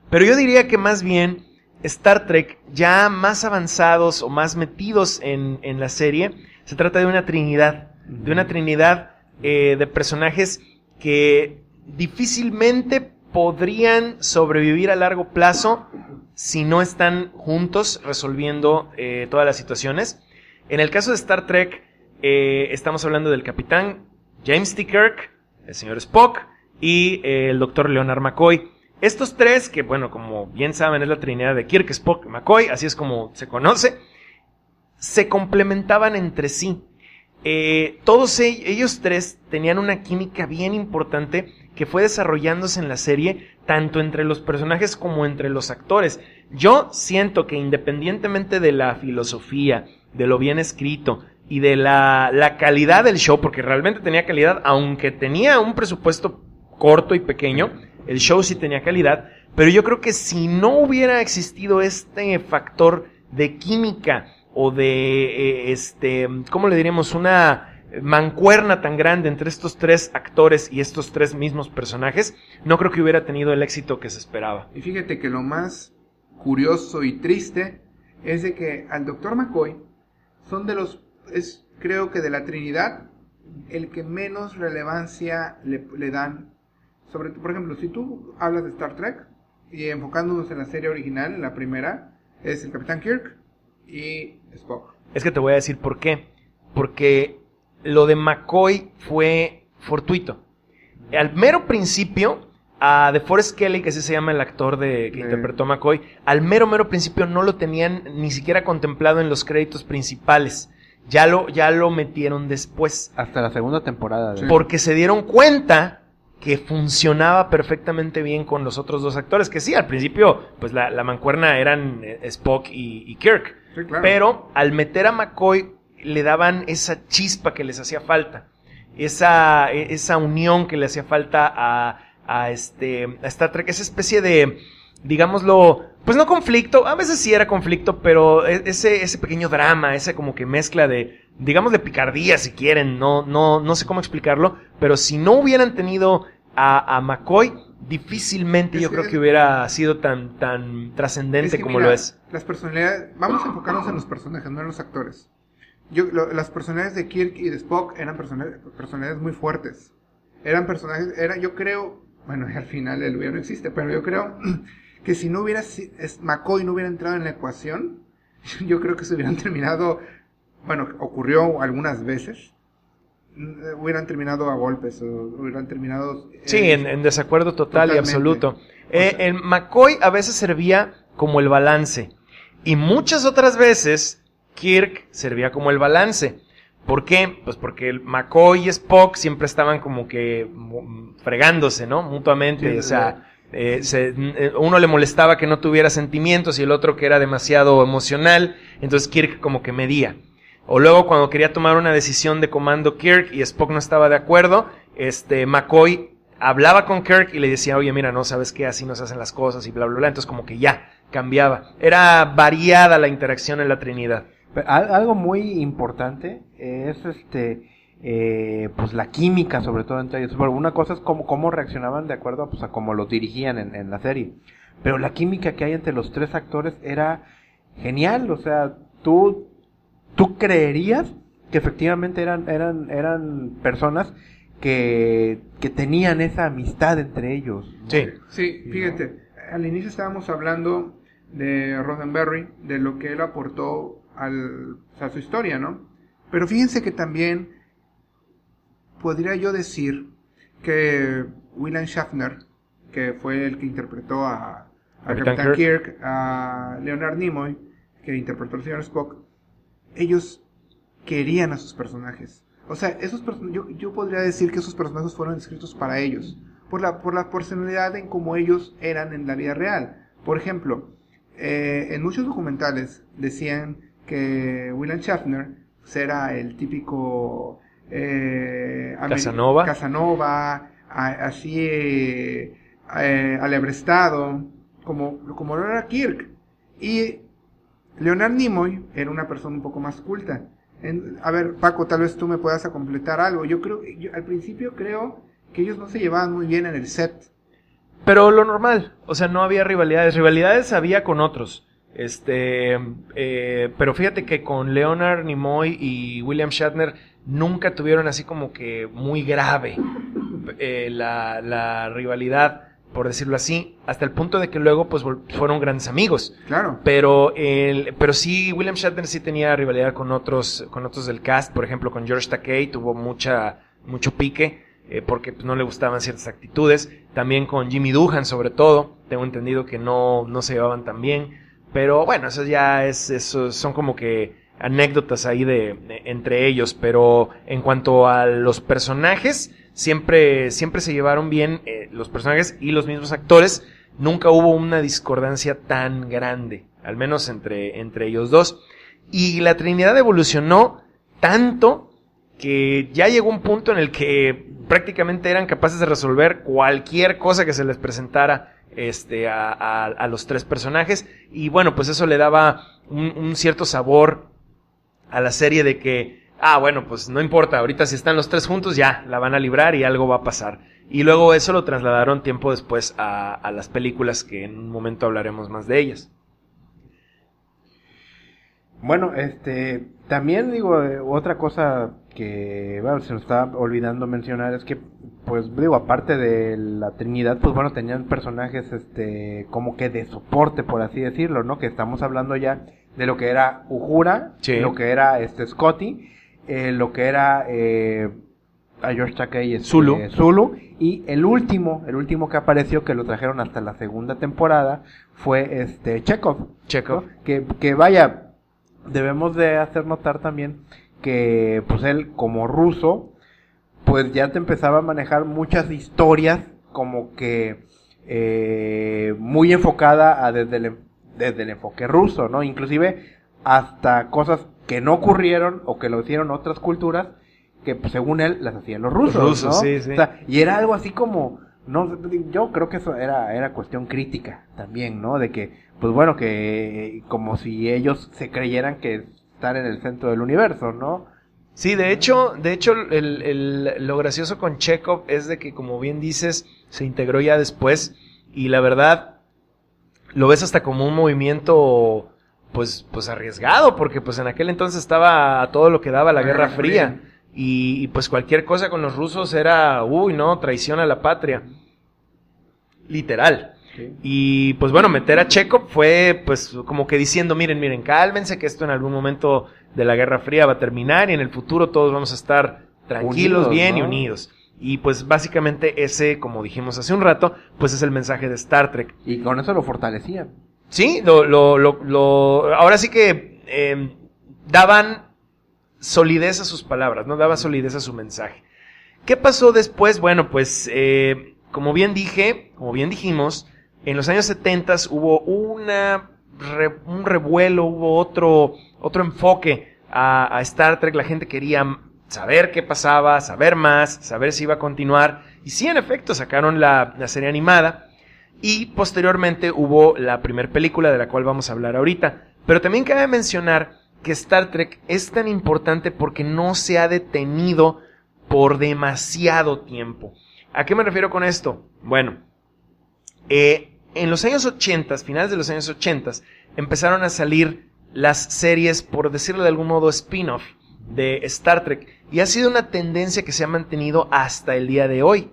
Pero yo diría que más bien Star Trek, ya más avanzados o más metidos en la serie, se trata de una trinidad. De una trinidad de personajes que difícilmente podrían sobrevivir a largo plazo si no están juntos resolviendo todas las situaciones. En el caso de Star Trek, estamos hablando del Capitán James T. Kirk, el señor Spock y el Dr. Leonard McCoy. Estos tres, que bueno, como bien saben, es la trinidad de Kirk, Spock y McCoy, así es como se conoce, se complementaban entre sí. Todos ellos tres tenían una química bien importante que fue desarrollándose en la serie, tanto entre los personajes como entre los actores. Yo siento que independientemente de la filosofía, de lo bien escrito y de la calidad del show, porque realmente tenía calidad, aunque tenía un presupuesto corto y pequeño, el show sí tenía calidad, pero yo creo que si no hubiera existido este factor de química o de, ¿cómo le diríamos? Una mancuerna tan grande entre estos tres actores y estos tres mismos personajes, no creo que hubiera tenido el éxito que se esperaba. Y fíjate que lo más curioso y triste es de que al Dr. McCoy son creo que de la Trinidad, el que menos relevancia le dan. Por ejemplo, si tú hablas de Star Trek y enfocándonos en la serie original, en la primera, es el Capitán Kirk y Spock. Es que te voy a decir por qué. Porque lo de McCoy fue fortuito. Al mero principio, a DeForest Kelley, que así se llama el actor que interpretó a McCoy, al mero principio no lo tenían ni siquiera contemplado en los créditos principales. Ya lo metieron después. Hasta la segunda temporada. Sí. Porque se dieron cuenta que funcionaba perfectamente bien con los otros dos actores, que sí, al principio, pues la mancuerna eran Spock y Kirk. Sí, claro. Pero al meter a McCoy, le daban esa chispa que les hacía falta. Esa unión que le hacía falta a Star Trek, esa especie de, digámoslo, pues no conflicto, a veces sí era conflicto, pero ese pequeño drama, esa como que mezcla de, digamos, de picardía si quieren, no sé cómo explicarlo, pero si no hubieran tenido a McCoy, difícilmente yo creo que hubiera sido tan trascendente como mira, lo es. Las personalidades, vamos a enfocarnos en los personajes, no en los actores. Las personalidades de Kirk y de Spock eran personalidades muy fuertes. Yo creo, bueno, al final el hubiera no existe, pero yo creo que si McCoy no hubiera entrado en la ecuación, yo creo que se hubieran terminado, bueno, ocurrió algunas veces, hubieran terminado a golpes, o hubieran terminado... Sí, en desacuerdo total y totalmente. absoluto. El McCoy a veces servía como el balance, y muchas otras veces Kirk servía como el balance. ¿Por qué? Pues porque el McCoy y Spock siempre estaban como que fregándose, ¿no? Mutuamente, Sí, o sea, uno le molestaba que no tuviera sentimientos y el otro que era demasiado emocional, entonces Kirk como que medía. O luego cuando quería tomar una decisión de comando Kirk y Spock no estaba de acuerdo, McCoy hablaba con Kirk y le decía, oye, mira, no, ¿sabes qué? Así no se hacen las cosas y bla, bla, bla. Entonces como que ya cambiaba. Era variada la interacción en la Trinidad. Pero algo muy importante es pues la química, sobre todo entre ellos. Bueno, una cosa es cómo reaccionaban de acuerdo pues, a cómo los dirigían en la serie. Pero la química que hay entre los tres actores era genial. O sea, tú creerías que efectivamente eran personas que tenían esa amistad entre ellos. Sí. Sí, fíjate, al inicio estábamos hablando de Roddenberry, de lo que él aportó a su historia, ¿no? Pero fíjense que también podría yo decir que William Shatner, que fue el que interpretó a Capitán Kirk, a Leonard Nimoy, que interpretó al señor Spock, ellos querían a sus personajes. O sea, yo podría decir que esos personajes fueron escritos para ellos, por la personalidad en cómo ellos eran en la vida real. Por ejemplo, en muchos documentales decían que William Shatner era el típico Casanova, así alebrestado, como lo era Kirk. Y Leonard Nimoy era una persona un poco más culta. A ver, Paco, tal vez tú me puedas completar algo. Yo al principio creo que ellos no se llevaban muy bien en el set. Pero lo normal, o sea, no había rivalidades había con otros. Pero fíjate que con Leonard Nimoy y William Shatner nunca tuvieron así como que muy grave la rivalidad, por decirlo así, hasta el punto de que luego pues fueron grandes amigos. Claro. Pero sí, William Shatner sí tenía rivalidad con otros del cast, por ejemplo con George Takei tuvo mucho pique, porque pues, no le gustaban ciertas actitudes. También con Jimmy Doohan, sobre todo, tengo entendido que no se llevaban tan bien. Pero bueno, eso son como que anécdotas ahí entre ellos. Pero en cuanto a los personajes, siempre se llevaron bien los personajes y los mismos actores. Nunca hubo una discordancia tan grande, al menos entre ellos dos. Y la Trinidad evolucionó tanto que ya llegó un punto en el que prácticamente eran capaces de resolver cualquier cosa que se les presentara a los tres personajes. Y bueno, pues eso le daba un cierto sabor a la serie de que, bueno, pues no importa, ahorita si están los tres juntos ya la van a librar y algo va a pasar. Y luego eso lo trasladaron tiempo después a las películas, que en un momento hablaremos más de ellas. Bueno, también digo, otra cosa que, bueno, se nos estaba olvidando mencionar es que, pues digo, aparte de la Trinidad, pues bueno, tenían personajes, como que de soporte, por así decirlo, ¿no? Que estamos hablando ya de lo que era Uhura, sí, lo que era Scotty, lo que era a George Takei, Zulu, y el último que apareció, que lo trajeron hasta la segunda temporada, fue Chekhov. Chekhov. ¿no? Que vaya, debemos de hacer notar también que pues él como ruso pues ya te empezaba a manejar muchas historias como que muy enfocada desde el enfoque ruso, ¿no? Inclusive hasta cosas que no ocurrieron o que lo hicieron otras culturas que pues, según él las hacían los rusos, ¿no? Sí, sí. O sea, y era algo así como, no, yo creo que eso era cuestión crítica también, ¿no? De que, pues bueno, que como si ellos se creyeran que están en el centro del universo, ¿no? Sí, de hecho, lo gracioso con Chekhov es de que, como bien dices, se integró ya después, y la verdad, lo ves hasta como un movimiento, pues arriesgado, porque pues en aquel entonces estaba a todo lo que daba la Guerra Fría, y pues cualquier cosa con los rusos era, traición a la patria, literal. Sí. Y pues bueno, meter a Chekhov fue pues como que diciendo, miren, cálmense, que esto en algún momento de la Guerra Fría va a terminar y en el futuro todos vamos a estar tranquilos, unidos, bien, ¿no? Y unidos. Y pues básicamente ese, como dijimos hace un rato, pues es el mensaje de Star Trek. Y con eso lo fortalecían. Sí, ahora sí que daban solidez a sus palabras, ¿no? Daba solidez a su mensaje. ¿Qué pasó después? Bueno, pues como bien dijimos, en los años 70 hubo un revuelo, hubo otro enfoque a Star Trek. La gente quería saber qué pasaba, saber más, saber si iba a continuar. Y sí, en efecto, sacaron la serie animada. Y posteriormente hubo la primera película, de la cual vamos a hablar ahorita. Pero también cabe mencionar que Star Trek es tan importante porque no se ha detenido por demasiado tiempo. ¿A qué me refiero con esto? Bueno, en los años 80, finales de los años 80, empezaron a salir las series, por decirlo de algún modo, spin-off de Star Trek. Y ha sido una tendencia que se ha mantenido hasta el día de hoy.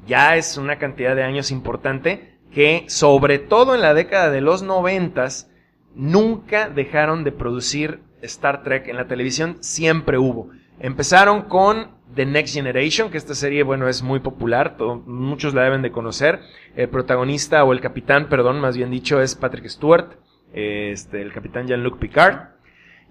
Ya es una cantidad de años importante que, sobre todo en la década de los 90, nunca dejaron de producir Star Trek en la televisión, siempre hubo. Empezaron con The Next Generation, que esta serie, bueno, es muy popular, muchos la deben de conocer. El protagonista, o el capitán, perdón, más bien dicho, es Patrick Stewart, el capitán Jean-Luc Picard.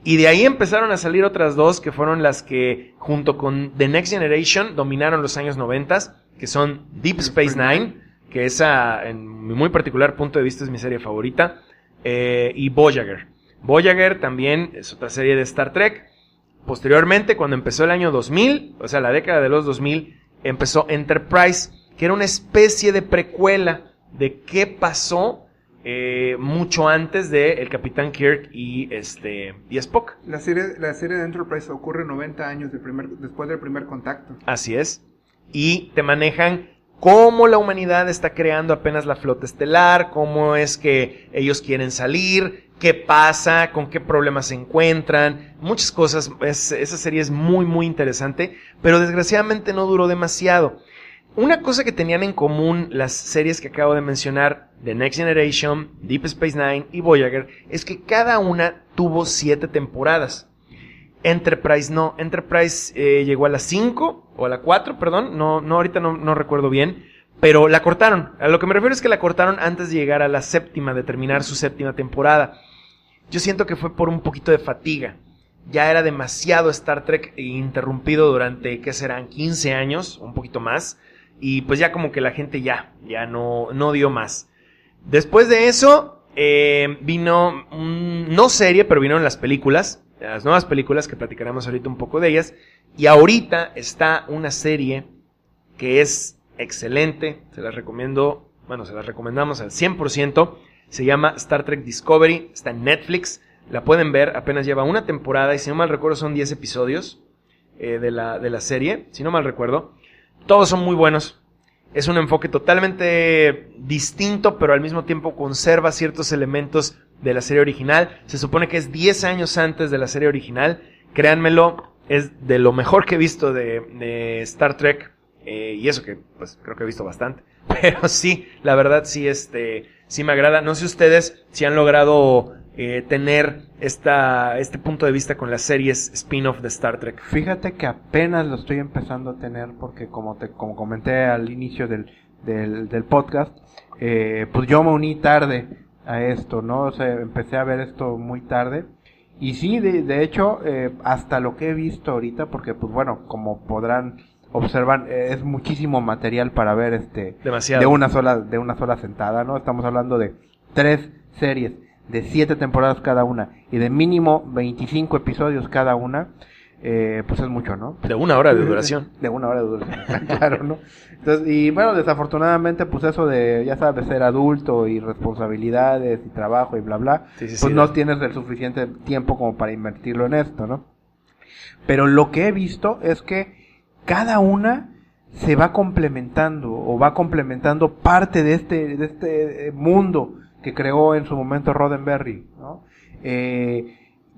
Y de ahí empezaron a salir otras dos, que fueron las que, junto con The Next Generation, dominaron los años 90, que son Deep Space Nine, que esa, en mi muy particular punto de vista, es mi serie favorita, y Voyager. Voyager también es otra serie de Star Trek. Posteriormente, cuando empezó el año 2000, o sea, la década de los 2000, empezó Enterprise, que era una especie de precuela de qué pasó mucho antes de el Capitán Kirk y Spock. La serie de Enterprise ocurre 90 años después del primer contacto. Así es. Y te manejan cómo la humanidad está creando apenas la flota estelar, cómo es que ellos quieren salir, qué pasa, con qué problemas se encuentran, muchas cosas. Esa serie es muy, muy interesante, pero desgraciadamente no duró demasiado. Una cosa que tenían en común las series que acabo de mencionar, The Next Generation, Deep Space Nine y Voyager, es que cada una tuvo 7 temporadas. Enterprise no. Enterprise llegó a la 5, o a la 4, perdón, ahorita no recuerdo bien, pero la cortaron. A lo que me refiero es que la cortaron antes de llegar a la 7ª, de terminar su 7ª temporada. Yo siento que fue por un poquito de fatiga. Ya era demasiado Star Trek interrumpido durante, ¿qué serán? 15 años, un poquito más. Y pues ya como que la gente ya no dio más. Después de eso, vino, no serie, pero vinieron las películas. Las nuevas películas que platicaremos ahorita un poco de ellas. Y ahorita está una serie que es excelente. Se las recomiendo, se las recomendamos al 100%. Se llama Star Trek Discovery. Está en Netflix. La pueden ver, apenas lleva una temporada. Y si no mal recuerdo son 10 episodios de la serie. Si no mal recuerdo. Todos son muy buenos. Es un enfoque totalmente distinto, pero al mismo tiempo conserva ciertos elementos de la serie original. Se supone que es 10 años antes de la serie original. Créanmelo, es de lo mejor que he visto de Star Trek. Y eso que, pues, creo que he visto bastante. Pero sí, la verdad sí, sí me agrada. No sé ustedes si han logrado tener este punto de vista con las series spin-off de Star Trek. Fíjate que apenas lo estoy empezando a tener porque como comenté al inicio del podcast, pues yo me uní tarde a esto, ¿no? O sea, empecé a ver esto muy tarde. Y sí, de hecho, hasta lo que he visto ahorita, porque pues bueno, como podrán observar, es muchísimo material para ver demasiado. de una sola sentada, ¿no? Estamos hablando de 3 series de 7 temporadas cada una y de mínimo 25 episodios cada una. Pues es mucho, ¿no? De 1 hora de duración. De 1 hora de duración, claro, ¿no? Entonces, y bueno, desafortunadamente, pues eso de, ya sabes, ser adulto y responsabilidades y trabajo y bla, bla, pues no tienes el suficiente tiempo como para invertirlo en esto, ¿no? Pero lo que he visto es que cada una se va complementando o va complementando parte de este mundo que creó en su momento Roddenberry, ¿no?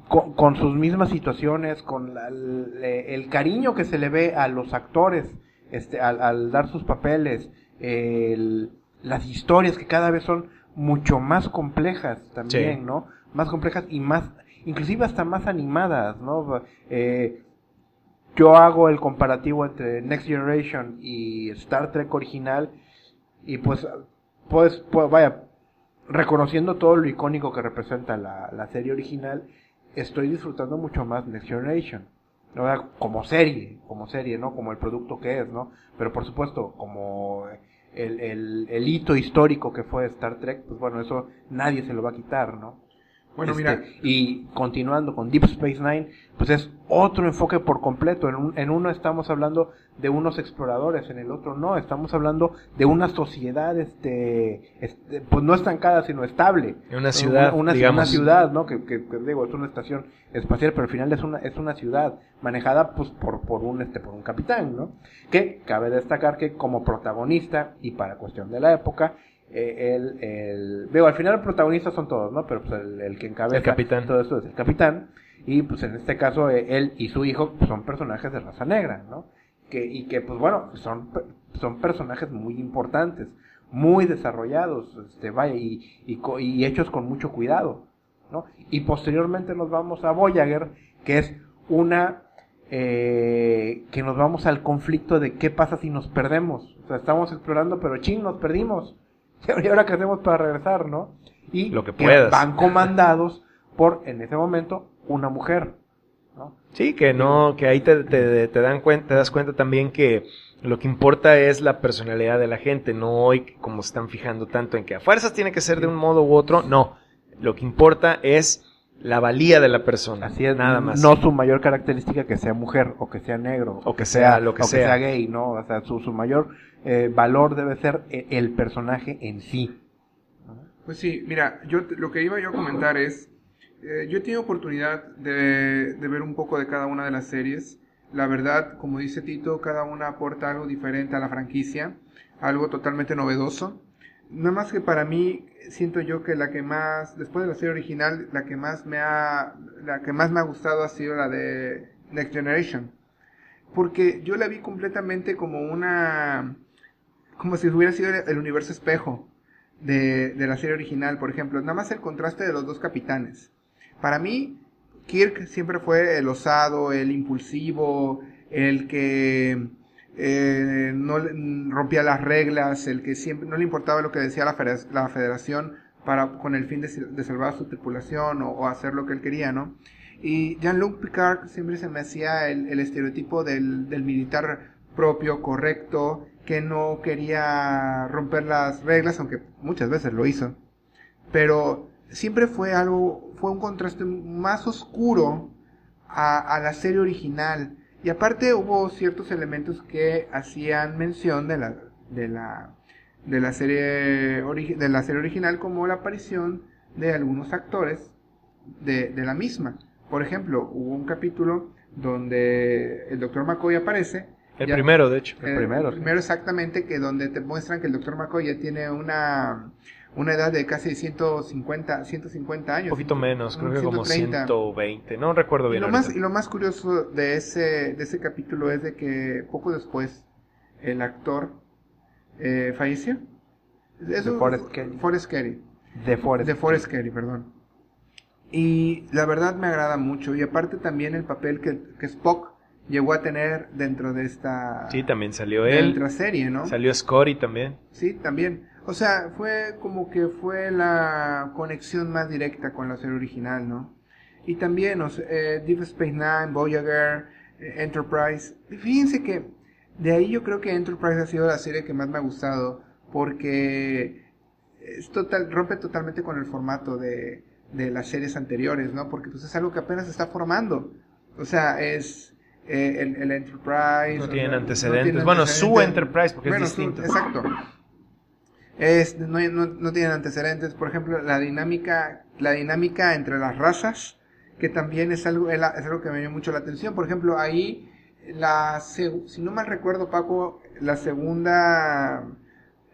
Con sus mismas situaciones, con el cariño que se le ve a los actores al dar sus papeles, las historias que cada vez son mucho más complejas también, sí, ¿no? Más complejas y más, inclusive hasta más animadas, ¿no? Yo hago el comparativo entre Next Generation y Star Trek original y pues vaya, reconociendo todo lo icónico que representa la serie original, estoy disfrutando mucho más Next Generation, ¿no? Como serie, ¿no? Como el producto que es, ¿no? Pero por supuesto, como el hito histórico que fue Star Trek, pues bueno, eso nadie se lo va a quitar, ¿no? Bueno, mira. Y continuando con Deep Space Nine, pues es otro enfoque por completo. En uno estamos hablando de unos exploradores, en el otro no. Estamos hablando de una sociedad, pues no estancada, sino estable. Una ciudad, una ciudad, ¿no? Que digo, es una estación espacial, pero al final es una ciudad manejada, pues, por un capitán, ¿no? Que cabe destacar que como protagonista, y para cuestión de la época, al final los protagonistas son todos, ¿no? Pero pues el que encabeza el capitán. Todo esto es el capitán, y pues en este caso él y su hijo pues, son personajes de raza negra, ¿no? Que pues bueno, son personajes muy importantes, muy desarrollados, vaya, y hechos con mucho cuidado, ¿no? Y posteriormente nos vamos a Voyager, que es que nos vamos al conflicto de qué pasa si nos perdemos. O sea, estamos explorando, pero nos perdimos. ¿Y ahora qué hacemos para regresar, no? Y lo que puedas. Van comandados por, en ese momento, una mujer, ¿no? Sí, que ahí te das cuenta también que lo que importa es la personalidad de la gente, no hoy como se están fijando tanto en que a fuerzas tiene que ser de un modo u otro, no. Lo que importa es la valía de la persona. Así es, nada más. No su mayor característica que sea mujer, o que sea negro, o que sea lo que sea. Que sea gay, ¿no? O sea, su mayor valor debe ser el personaje en sí. Pues sí, mira, lo que iba yo a comentar es, yo he tenido oportunidad de ver un poco de cada una de las series. La verdad, como dice Tito, cada una aporta algo diferente a la franquicia, algo totalmente novedoso. Nada más que para mí, siento yo que la que más, después de la serie original, la que más me ha gustado ha sido la de Next Generation. Porque yo la vi completamente como si hubiera sido el universo espejo de la serie original, por ejemplo. Nada más el contraste de los dos capitanes. Para mí, Kirk siempre fue el osado, el impulsivo, el que no rompía las reglas, el que siempre no le importaba lo que decía la Federación con el fin de salvar a su tripulación o hacer lo que él quería, ¿no? Y Jean-Luc Picard siempre se me hacía el estereotipo del militar propio, correcto, que no quería romper las reglas, aunque muchas veces lo hizo. Pero siempre fue un contraste más oscuro a la serie original. Y aparte hubo ciertos elementos que hacían mención de la serie original, como la aparición de algunos actores de la misma. Por ejemplo, hubo un capítulo donde el Dr. McCoy aparece. El primero, de hecho. El primero exactamente, que donde te muestran que el Dr. McCoy ya tiene una edad de casi 150 años. Un poquito menos, creo que 130. como 120, no recuerdo bien. Y lo más curioso de ese capítulo es de que poco después el actor falleció. Forrest Kelly. De Forrest Kelly, perdón. Y la verdad me agrada mucho. Y aparte también el papel que Spock llegó a tener dentro de esta... Sí, también salió él. Dentro serie, ¿no? Salió Scotty también. Sí, también. O sea, fue como que fue la conexión más directa con la serie original, ¿no? Y también, Deep Space Nine, Voyager, Enterprise. Fíjense que de ahí yo creo que Enterprise ha sido la serie que más me ha gustado, porque rompe totalmente con el formato de las series anteriores, ¿no? Porque pues es algo que apenas se está formando. O sea, es el Enterprise. No tienen antecedentes. Bueno, su Enterprise, porque es distinto. Exacto. No tienen antecedentes. Por ejemplo, la dinámica entre las razas, que también es algo que me llamó mucho la atención. Por ejemplo, ahí, si no mal recuerdo, Paco, la segunda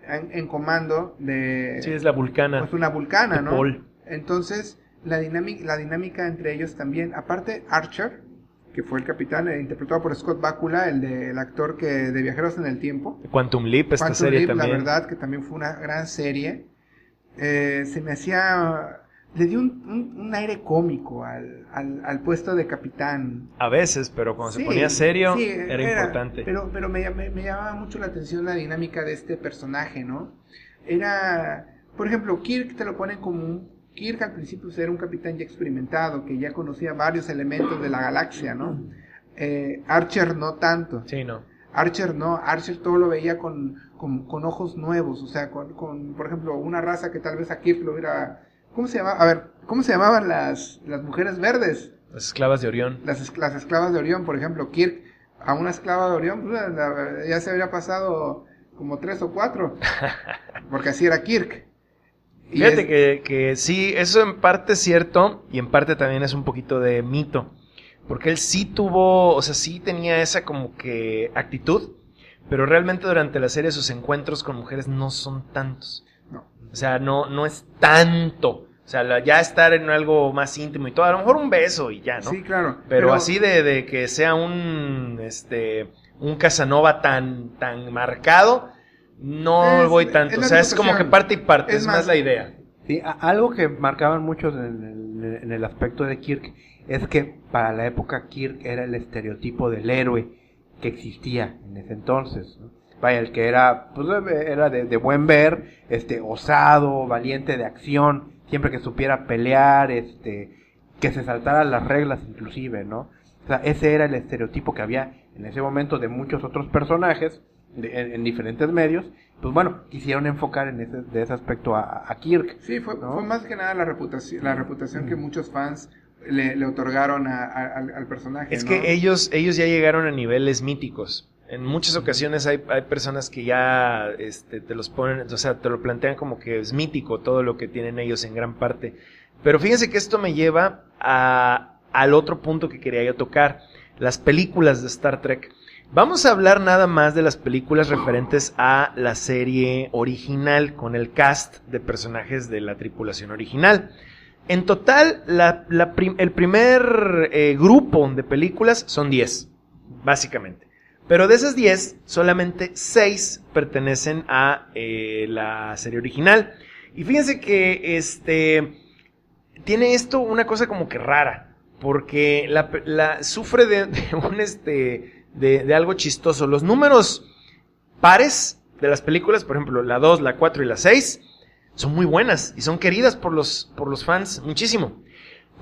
en comando de... Sí, es la Vulcana. Pues una Vulcana, ¿no? Paul. Entonces, la dinámica entre ellos también, aparte Archer, que fue el capitán, interpretado por Scott Bakula, el actor de Viajeros en el Tiempo. Quantum Leap, esta serie Leap, también. La verdad, que también fue una gran serie. Se me hacía... Le dio un aire cómico al puesto de capitán. A veces, pero cuando se ponía serio, sí, era importante. Pero me llamaba mucho la atención la dinámica de este personaje, ¿no? Por ejemplo, Kirk te lo ponen como Kirk al principio era un capitán ya experimentado, que ya conocía varios elementos de la galaxia, ¿no? Archer no tanto. Sí, no. Archer todo lo veía con ojos nuevos, o sea, por ejemplo, una raza que tal vez a Kirk lo hubiera... ¿Cómo se llamaba? A ver, ¿cómo se llamaban las mujeres verdes? Las esclavas de Orión. Las esclavas de Orión, por ejemplo, Kirk, a una esclava de Orión, pues, ya se habría pasado como 3 o 4, porque así era Kirk. Fíjate que sí, eso en parte es cierto y en parte también es un poquito de mito, porque él sí tuvo, o sea, sí tenía esa como que actitud, pero realmente durante la serie sus encuentros con mujeres no son tantos. No. O sea, no es tanto. O sea, ya estar en algo más íntimo y todo, a lo mejor un beso y ya, ¿no? Sí, claro. Pero así de que sea un Casanova tan marcado, no voy tanto. O sea, es como que parte y parte, es más la idea. Sí, algo que marcaban muchos en el aspecto de Kirk es que para la época Kirk era el estereotipo del héroe que existía en ese entonces, ¿no? Vaya, el que era, pues era de buen ver, osado, valiente de acción, siempre que supiera pelear, que se saltara las reglas inclusive, ¿no? O sea, ese era el estereotipo que había en ese momento de muchos otros personajes en diferentes medios. Pues bueno, quisieron enfocar de ese aspecto a Kirk. Sí, fue más que nada la reputación que muchos fans le otorgaron al personaje. Es, ¿no?, que ellos ya llegaron a niveles míticos. En muchas ocasiones hay personas que ya te los ponen, o sea, te lo plantean como que es mítico todo lo que tienen ellos en gran parte. Pero fíjense que esto me lleva al otro punto que quería yo tocar, las películas de Star Trek. Vamos a hablar nada más de las películas referentes a la serie original, con el cast de personajes de la tripulación original. En total, el primer grupo de películas son 10, básicamente. Pero de esas 10, solamente 6 pertenecen a la serie original. Y fíjense que tiene esto una cosa como que rara, porque sufre de algo chistoso. Los números pares de las películas, por ejemplo, la 2, la 4 y la 6, son muy buenas y son queridas por los fans muchísimo.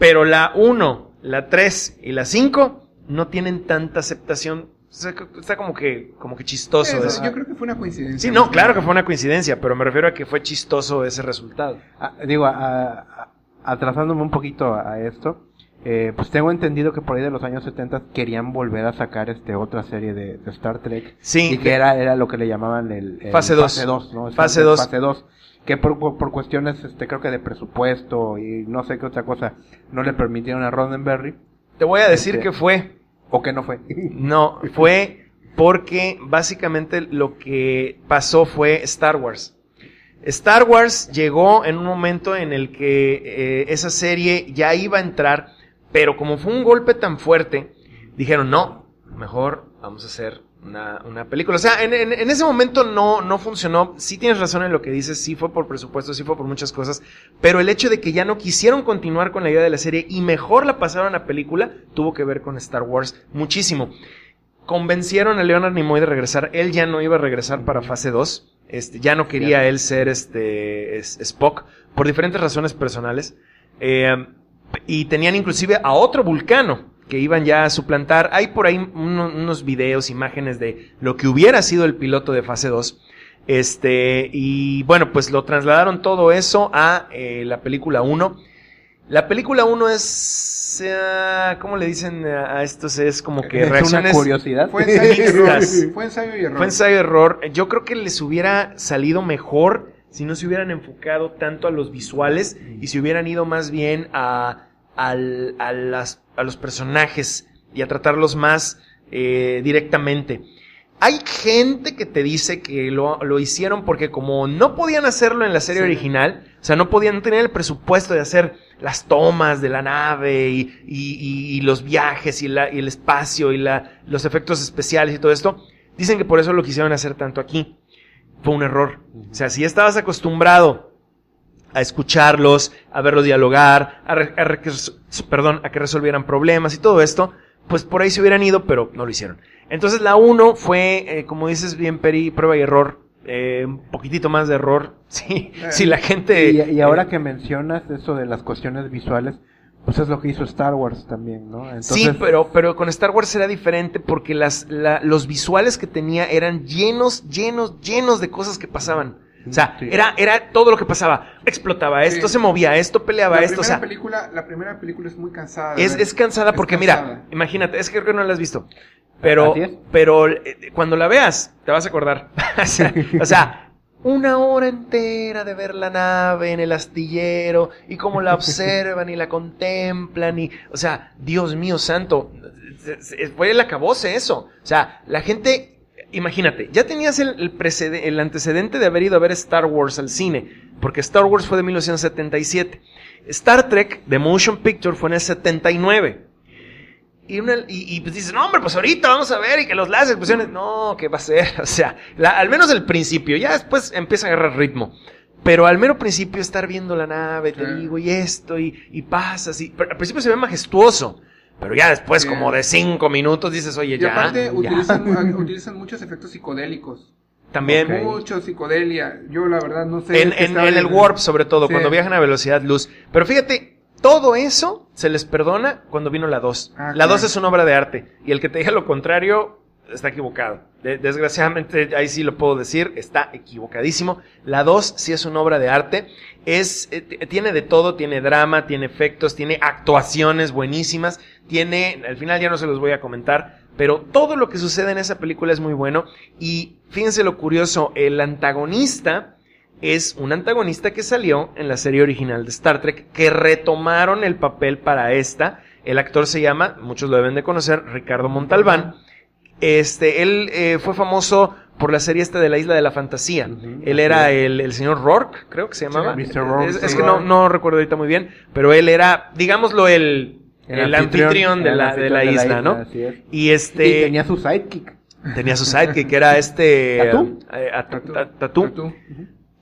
Pero la 1, la 3 y la 5 no tienen tanta aceptación. O sea, está como que chistoso. Eso, yo creo que fue una coincidencia. Sí, no, claro que fue una coincidencia, pero me refiero a que fue chistoso ese resultado. Atrasándome un poquito a esto, pues tengo entendido que por ahí de los años 70 querían volver a sacar otra serie de Star Trek. Sí. Y que era lo que le llamaban el Fase 2. Fase 2, ¿no? Fase 2. Fase 2. Que por cuestiones, creo que de presupuesto y no sé qué otra cosa, no le permitieron a Roddenberry. Te voy a decir que fue. ¿O que no fue? No, fue porque básicamente lo que pasó fue Star Wars. Star Wars llegó en un momento en el que esa serie ya iba a entrar, pero como fue un golpe tan fuerte, dijeron, no, mejor vamos a hacer una película. O sea, en ese momento no funcionó. Sí tienes razón en lo que dices, sí fue por presupuesto, sí fue por muchas cosas, pero el hecho de que ya no quisieron continuar con la idea de la serie y mejor la pasaron a película, tuvo que ver con Star Wars muchísimo. Convencieron a Leonard Nimoy de regresar. Él ya no iba a regresar para fase 2. Ya no quería él ser Spock por diferentes razones personales. Y tenían inclusive a otro vulcano que iban ya a suplantar. Hay por ahí unos videos, imágenes de lo que hubiera sido el piloto de fase 2. Y bueno, pues lo trasladaron todo eso a la película 1. La película 1 es... ¿cómo le dicen a estos? Es como que reacciones... ¿Es una curiosidad? Fue ensayo y error. Fue ensayo y error. Fue ensayo y error. Yo creo que les hubiera salido mejor si no se hubieran enfocado tanto a los visuales y se hubieran ido más bien a los personajes y a tratarlos más directamente. Hay gente que te dice que lo hicieron porque como no podían hacerlo en la serie original, o sea, no tener el presupuesto de hacer las tomas de la nave y los viajes y el espacio y los efectos especiales y todo esto, dicen que por eso lo quisieron hacer tanto aquí. Fue un error. O sea, si ya estabas acostumbrado a escucharlos, a verlos dialogar, a que resolvieran problemas y todo esto, pues por ahí se hubieran ido, pero no lo hicieron. Entonces la 1 fue, como dices bien, Peri, prueba y error, un poquitito más de error, sí, si la gente... Y ahora que mencionas eso de las cuestiones visuales, pues es lo que hizo Star Wars también, ¿no? Entonces... Sí, pero con Star Wars era diferente porque los visuales que tenía eran llenos de cosas que pasaban. O sea, sí. era todo lo que pasaba. Explotaba esto, sí. Se movía esto, peleaba esto. La primera película es muy cansada. Es cansada porque, mira, imagínate, es que creo que no la has visto. Pero cuando la veas, te vas a acordar. O sea, 1 hora entera de ver la nave en el astillero y cómo la observan y la contemplan o sea, Dios mío santo, fue el acabose eso. O sea, la gente... Imagínate, ya tenías el antecedente de haber ido a ver Star Wars al cine, porque Star Wars fue de 1977. Star Trek, The Motion Picture, fue en el 79. Y pues dices, no hombre, pues ahorita vamos a ver, y que los láseres, pues, no, ¿qué va a ser? O sea, al menos el principio, ya después empieza a agarrar ritmo. Pero al mero principio estar viendo la nave, te digo, y esto, y pasas, pero al principio se ve majestuoso. Pero ya después, como de 5 minutos, dices, oye, ya. Y aparte, utilizan muchos efectos psicodélicos. También. Okay. Mucho psicodelia. Yo, la verdad, no sé. En el warp, sobre todo, sí. Cuando viajan a velocidad luz. Pero fíjate, todo eso se les perdona cuando vino la 2. La 2 es una obra de arte. Y el que te diga lo contrario, está equivocado. Desgraciadamente, ahí sí lo puedo decir, está equivocadísimo. La 2 sí es una obra de arte. Tiene de todo, tiene drama, tiene efectos, tiene actuaciones buenísimas, al final ya no se los voy a comentar, pero todo lo que sucede en esa película es muy bueno. Y fíjense lo curioso, el antagonista es un antagonista que salió en la serie original de Star Trek, que retomaron el papel para esta. El actor se llama, muchos lo deben de conocer, Ricardo Montalbán. Él fue famoso por la serie de la Isla de la Fantasía. Él era el señor Rourke, creo que se llamaba. Sí, Mr. Rourke, es que no recuerdo ahorita muy bien, pero él era, digámoslo, el anfitrión de la isla, ¿no? Así es. Y tenía su sidekick. Tenía su sidekick, que era Tatú.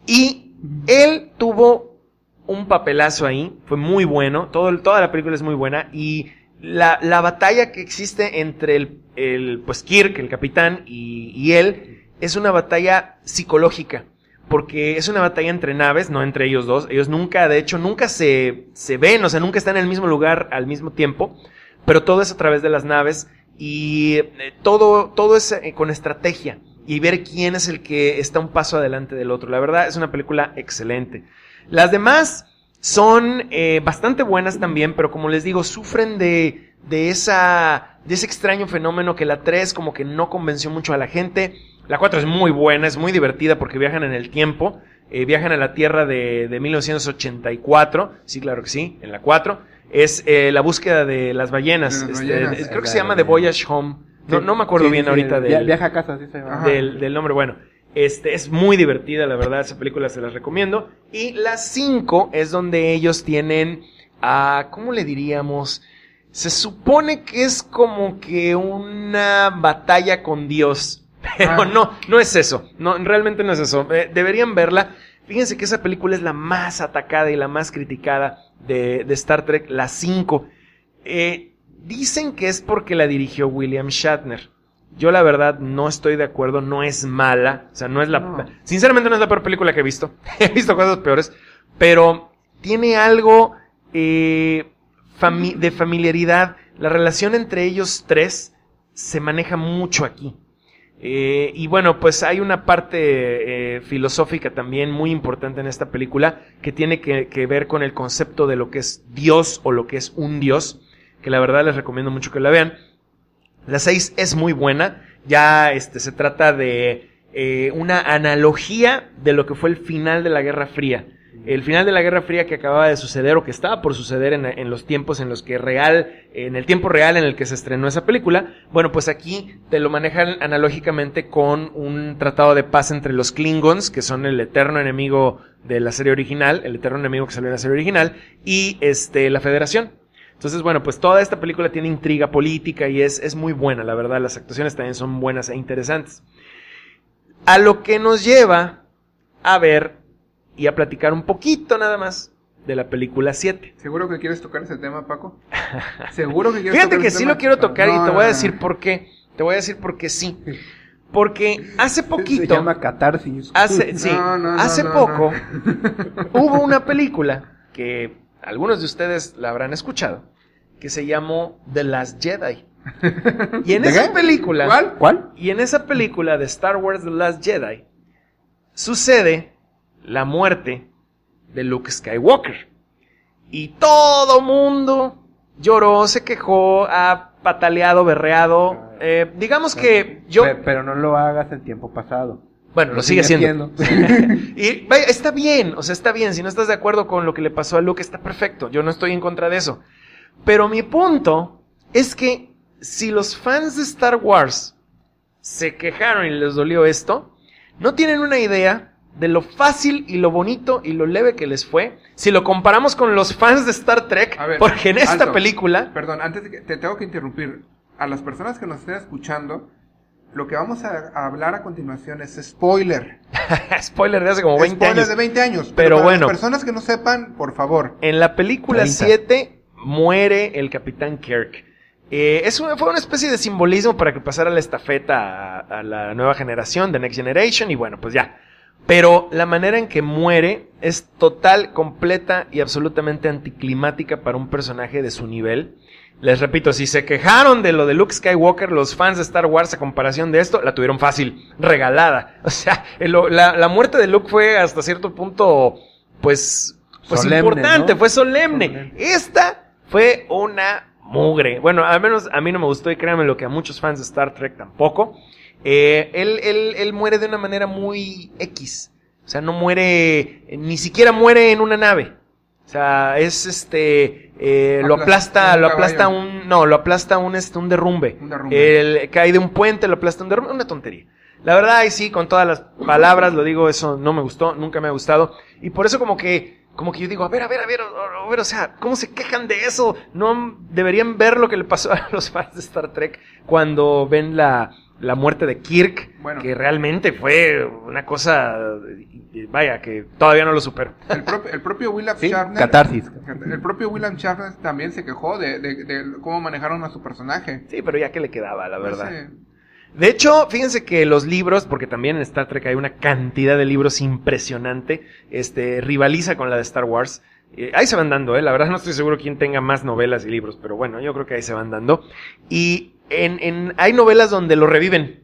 Y él tuvo un papelazo ahí, fue muy bueno, toda la película es muy buena, y la batalla que existe entre pues Kirk, el capitán, y él, es una batalla psicológica, porque es una batalla entre naves, no entre ellos dos. Ellos nunca se ven, o sea, nunca están en el mismo lugar al mismo tiempo, pero todo es a través de las naves, y todo es con estrategia, y ver quién es el que está un paso adelante del otro. La verdad, es una película excelente. Las demás son bastante buenas también, pero como les digo, sufren de ese extraño fenómeno que la 3 como que no convenció mucho a la gente. La 4 es muy buena, es muy divertida porque viajan en el tiempo, viajan a la Tierra de 1984, sí, claro que sí, en la 4. Es la búsqueda de las ballenas, creo que se llama The Voyage Home, no me acuerdo bien ahorita Viaja a casa, sí se llama. Del nombre, bueno. Es muy divertida, la verdad, esa película se las recomiendo. Y la 5 es donde ellos tienen, ¿cómo le diríamos? Se supone que es como que una batalla con Dios, pero no es eso, realmente no es eso. Deberían verla. Fíjense que esa película es la más atacada y la más criticada de Star Trek, la 5. Dicen que es porque la dirigió William Shatner. Yo la verdad no estoy de acuerdo, no es mala, o sea, sinceramente no es la peor película que he visto. He visto cosas peores, pero tiene algo de familiaridad. La relación entre ellos tres se maneja mucho aquí. Y bueno, pues hay una parte filosófica también muy importante en esta película que tiene que ver con el concepto de lo que es Dios o lo que es un Dios, que la verdad les recomiendo mucho que la vean. La 6 es muy buena, ya se trata de una analogía de lo que fue el final de la Guerra Fría. El final de la Guerra Fría que acababa de suceder o que estaba por suceder en los tiempos en los que en el tiempo real en el que se estrenó esa película. Bueno, pues aquí te lo manejan analógicamente con un tratado de paz entre los Klingons, que son el eterno enemigo de la serie original, el eterno enemigo que salió en la serie original, y la Federación. Entonces, bueno, pues toda esta película tiene intriga política y es muy buena, la verdad. Las actuaciones también son buenas e interesantes. A lo que nos lleva a ver y a platicar un poquito nada más de la película 7. ¿Seguro que quieres tocar ese tema, Paco? ¿Seguro que quieres Fíjate tocar que ese sí tema? lo quiero tocar y te voy a decir por qué. Te voy a decir por qué sí. Porque hace poquito... Se llama catarsis. Hace poco hubo una película que algunos de ustedes la habrán escuchado, que se llamó The Last Jedi. Y en esa película... ¿Cuál? Y en esa película de Star Wars The Last Jedi sucede la muerte de Luke Skywalker. Y todo mundo lloró, se quejó, ha pataleado, berreado. Digamos que yo... Pero no lo hagas en tiempo pasado. Bueno, lo sigue haciendo. Y vaya, está bien, o sea, está bien. Si no estás de acuerdo con lo que le pasó a Luke, está perfecto. Yo no estoy en contra de eso. Pero mi punto es que si los fans de Star Wars se quejaron y les dolió esto, no tienen una idea de lo fácil y lo bonito y lo leve que les fue si lo comparamos con los fans de Star Trek. A ver, porque en esta alto. película... Perdón, antes de que te tengo que interrumpir. A las personas que nos estén escuchando, lo que vamos a hablar a continuación es spoiler. Spoiler de hace como 20 Spoiler años. de 20 años. Pero para bueno. las personas que no sepan, por favor. En la película 30. 7 muere el Capitán Kirk. Fue una especie de simbolismo para que pasara la estafeta a la nueva generación, de Next Generation, y bueno, pues ya. Pero la manera en que muere es total, completa y absolutamente anticlimática para un personaje de su nivel. Les repito, si se quejaron de lo de Luke Skywalker, los fans de Star Wars a comparación de esto, la tuvieron fácil, regalada. O sea, la muerte de Luke fue hasta cierto punto, pues solemne, importante, ¿no? Fue solemne. Esta fue una mugre. Bueno, al menos a mí no me gustó y créanme lo que a muchos fans de Star Trek tampoco. Él muere de una manera muy X. O sea, no muere, ni siquiera muere en una nave. O sea, es lo aplasta un derrumbe. Cae de un puente, lo aplasta un derrumbe, una tontería. La verdad, ahí sí, con todas las palabras, lo digo, eso no me gustó, nunca me ha gustado. Y por eso como que yo digo, a ver, o sea, ¿cómo se quejan de eso? No deberían ver lo que le pasó a los fans de Star Trek cuando ven la muerte de Kirk, bueno, que realmente fue una cosa, vaya, que todavía no lo supero. El propio William Shatner, catarsis. El propio William Shatner también se quejó de cómo manejaron a su personaje. Sí, pero ya que le quedaba, la verdad. No sé. De hecho, fíjense que los libros, porque también en Star Trek hay una cantidad de libros impresionante, rivaliza con la de Star Wars. Ahí se van dando, la verdad no estoy seguro quién tenga más novelas y libros, pero bueno, yo creo que ahí se van dando. Y hay novelas donde lo reviven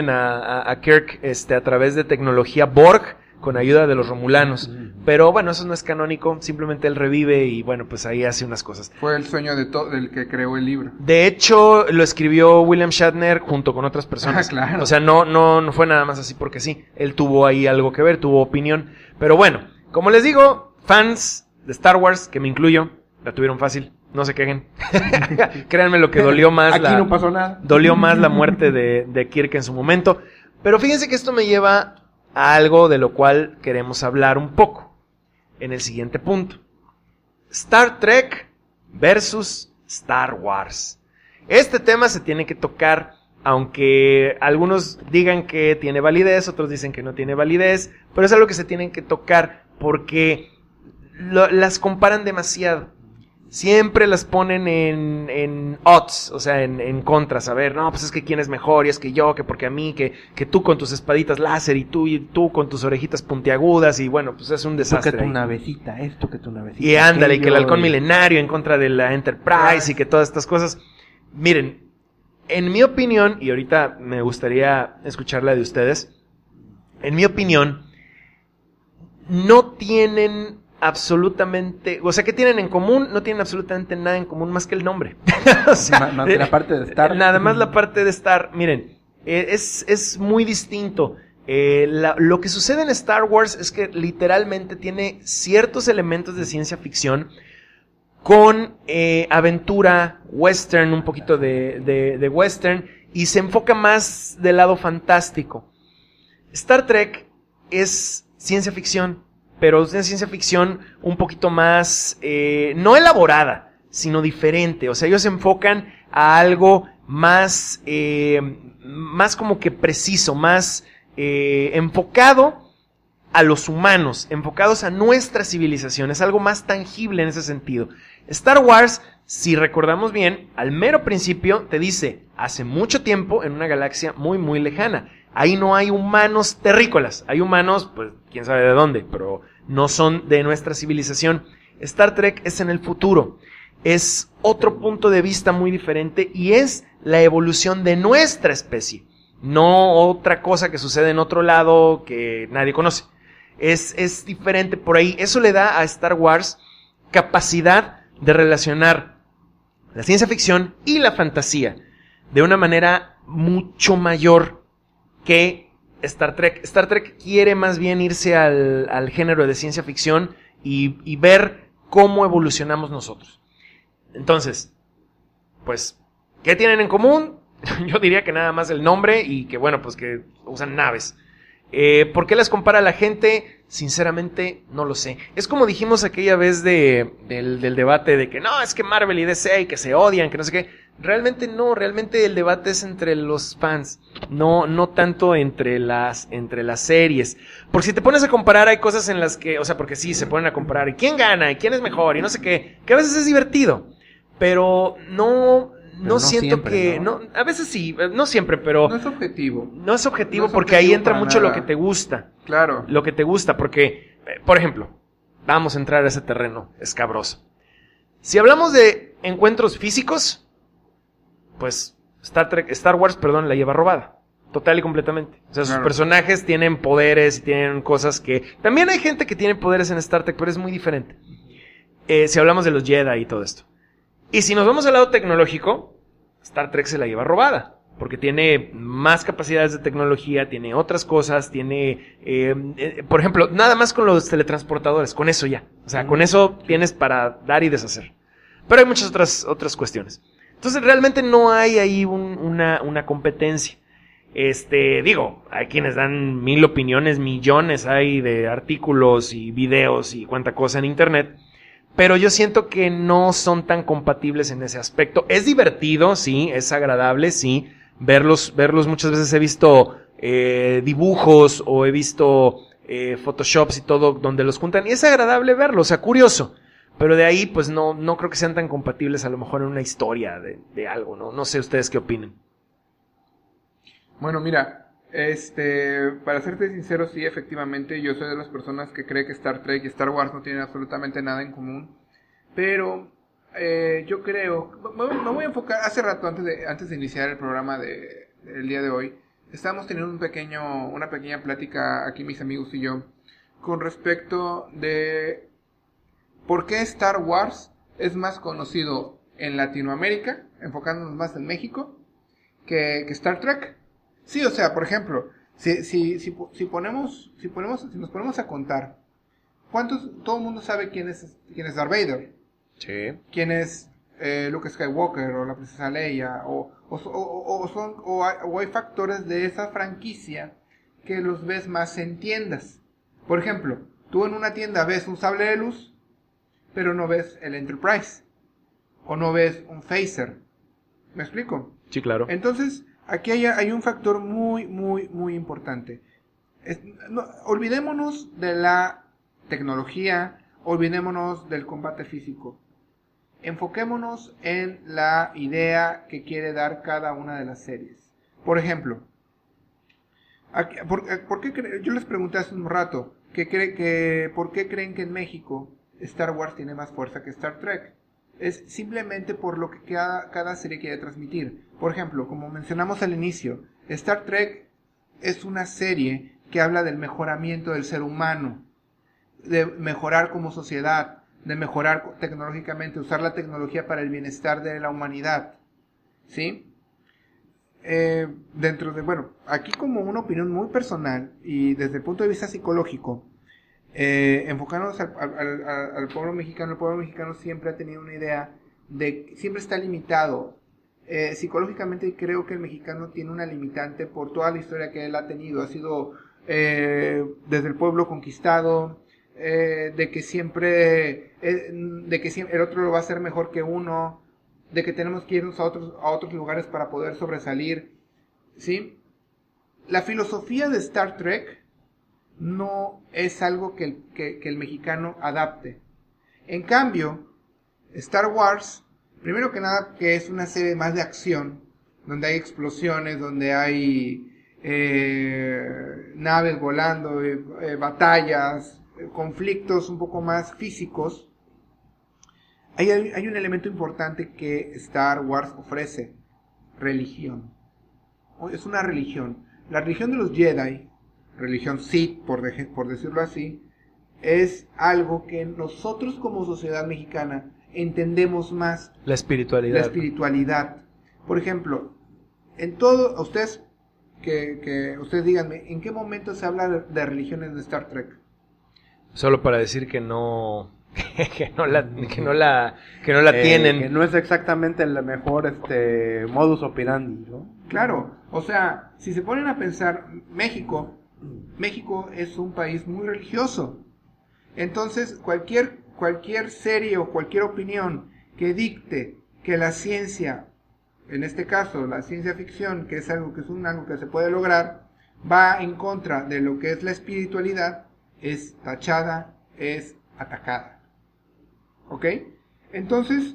a Kirk, a través de tecnología Borg, con ayuda de los romulanos. Pero bueno, eso no es canónico, simplemente él revive y bueno, pues ahí hace unas cosas. Fue el sueño del que creó el libro. De hecho, lo escribió William Shatner junto con otras personas. Claro. O sea, no fue nada más así porque sí. Él tuvo ahí algo que ver, tuvo opinión. Pero bueno, como les digo, fans de Star Wars, que me incluyo, la tuvieron fácil. No se quejen. Créanme lo que dolió más. Aquí no pasó nada. Dolió más la muerte de Kirk en su momento. Pero fíjense que esto me lleva a algo de lo cual queremos hablar un poco en el siguiente punto. Star Trek versus Star Wars. Este tema se tiene que tocar, aunque algunos digan que tiene validez, otros dicen que no tiene validez, pero es algo que se tienen que tocar porque las comparan demasiado. Siempre las ponen en odds, o sea, en contras. A ver, no, pues es que quién es mejor, y es que yo, que porque a mí, que tú con tus espaditas láser, y tú con tus orejitas puntiagudas, y bueno, pues es un desastre. Tú que tu navecita, esto que tu navecita. Y ándale, y que el halcón milenario en contra de la Enterprise, y que todas estas cosas. Miren, en mi opinión, y ahorita me gustaría escuchar la de ustedes, en mi opinión, no tienen absolutamente, o sea, ¿qué tienen en común? No tienen absolutamente nada en común más que el nombre. O sea, más la parte de Star. Nada más la parte de Star. Miren, es muy distinto. Lo que sucede en Star Wars es que literalmente tiene ciertos elementos de ciencia ficción con aventura, western, un poquito de western, y se enfoca más del lado fantástico. Star Trek es ciencia ficción, pero es una ciencia ficción un poquito más, no elaborada, sino diferente. O sea, ellos se enfocan a algo más como que preciso, más enfocado a los humanos, enfocados a nuestra civilización. Es algo más tangible en ese sentido. Star Wars, si recordamos bien, al mero principio te dice, hace mucho tiempo en una galaxia muy muy lejana. Ahí no hay humanos terrícolas, hay humanos, pues quién sabe de dónde, pero no son de nuestra civilización. Star Trek es en el futuro, es otro punto de vista muy diferente y es la evolución de nuestra especie, no otra cosa que sucede en otro lado que nadie conoce. Es diferente por ahí. Eso le da a Star Wars capacidad de relacionar la ciencia ficción y la fantasía de una manera mucho mayor que Star Trek. Star Trek quiere más bien irse al género de ciencia ficción y ver cómo evolucionamos nosotros. Entonces, pues, ¿qué tienen en común? Yo diría que nada más el nombre y que, bueno, pues que usan naves. ¿Por qué las compara la gente? Sinceramente, no lo sé. Es como dijimos aquella vez del debate de que no, es que Marvel y DC y que se odian, que no sé qué. Realmente no, realmente el debate es entre los fans, no tanto entre las series. Porque si te pones a comparar hay cosas en las que, o sea, porque sí, se ponen a comparar y quién gana y quién es mejor y no sé qué, que a veces es divertido, pero no siento siempre, que, ¿no? a veces sí, no siempre, pero No es objetivo. no es objetivo No es porque objetivo ahí entra para mucho nada. lo que te gusta. Claro. Lo que te gusta, porque, por ejemplo, vamos a entrar a ese terreno escabroso. Si hablamos de encuentros físicos, pues Star Wars, la lleva robada. Total y completamente. O sea, sus personajes tienen poderes y tienen cosas que... También hay gente que tiene poderes en Star Trek, pero es muy diferente. Si hablamos de los Jedi y todo esto. Y si nos vamos al lado tecnológico, Star Trek se la lleva robada. Porque tiene más capacidades de tecnología, tiene otras cosas, tiene... por ejemplo, nada más con los teletransportadores, con eso ya. O sea, con eso tienes para dar y deshacer. Pero hay muchas otras cuestiones. Entonces, realmente no hay ahí una competencia. Hay quienes dan 1000 opiniones, millones hay de artículos y videos y cuánta cosa en internet, pero yo siento que no son tan compatibles en ese aspecto. Es divertido, sí, es agradable, sí, verlos muchas veces he visto dibujos o he visto photoshops y todo donde los juntan y es agradable verlos, o sea, curioso, pero de ahí pues no creo que sean tan compatibles a lo mejor en una historia de algo, no sé ustedes qué opinen. Bueno, mira, para serte sincero, sí, efectivamente, yo soy de las personas que cree que Star Trek y Star Wars no tienen absolutamente nada en común, pero yo creo, me voy a enfocar, hace rato antes de iniciar el programa del día de hoy, estábamos teniendo una pequeña plática aquí mis amigos y yo, con respecto de por qué Star Wars es más conocido en Latinoamérica, enfocándonos más en México, que Star Trek. Sí, o sea, por ejemplo, si nos ponemos a contar, todo el mundo sabe quién es Darth Vader, sí, quién es Luke Skywalker o la princesa Leia, o hay factores de esa franquicia que los ves más en tiendas. Por ejemplo, tú en una tienda ves un sable de luz, pero no ves el Enterprise, o no ves un phaser. ¿Me explico? Sí, claro. Entonces, aquí hay un factor muy, muy, muy importante. Olvidémonos de la tecnología, olvidémonos del combate físico. Enfoquémonos en la idea que quiere dar cada una de las series. Por ejemplo, yo les pregunté hace un rato ¿por qué creen que en México Star Wars tiene más fuerza que Star Trek? Es simplemente por lo que cada serie quiere transmitir. Por ejemplo, como mencionamos al inicio, Star Trek es una serie que habla del mejoramiento del ser humano, de mejorar como sociedad, de mejorar tecnológicamente, usar la tecnología para el bienestar de la humanidad. ¿Sí? Aquí como una opinión muy personal y desde el punto de vista psicológico, enfocándonos al pueblo mexicano. El pueblo mexicano siempre ha tenido una idea siempre está limitado psicológicamente. Creo que el mexicano tiene una limitante por toda la historia que él ha tenido. Ha sido desde el pueblo conquistado, de que siempre el otro lo va a hacer mejor que uno, de que tenemos que irnos a otros lugares para poder sobresalir, ¿sí? La filosofía de Star Trek no es algo que el mexicano adapte. En cambio, Star Wars, primero que nada, que es una serie más de acción, donde hay explosiones, donde hay naves volando, batallas, conflictos un poco más físicos. Hay un elemento importante que Star Wars ofrece: religión. Es una religión. La religión de los Jedi, religión Sith, por decirlo así, es algo que nosotros como sociedad mexicana entendemos más. La espiritualidad. La espiritualidad. Por ejemplo, en todo, ustedes ustedes díganme, ¿en qué momento se habla de religión en Star Trek? Solo para decir que no la tienen. Que no es exactamente el mejor modus operandi, ¿no? Claro, o sea, si se ponen a pensar, México es un país muy religioso. Entonces, cualquier serie o cualquier opinión que dicte que la ciencia, en este caso la ciencia ficción, que es algo que se puede lograr, va en contra de lo que es la espiritualidad, es tachada, es atacada. ¿Ok? Entonces,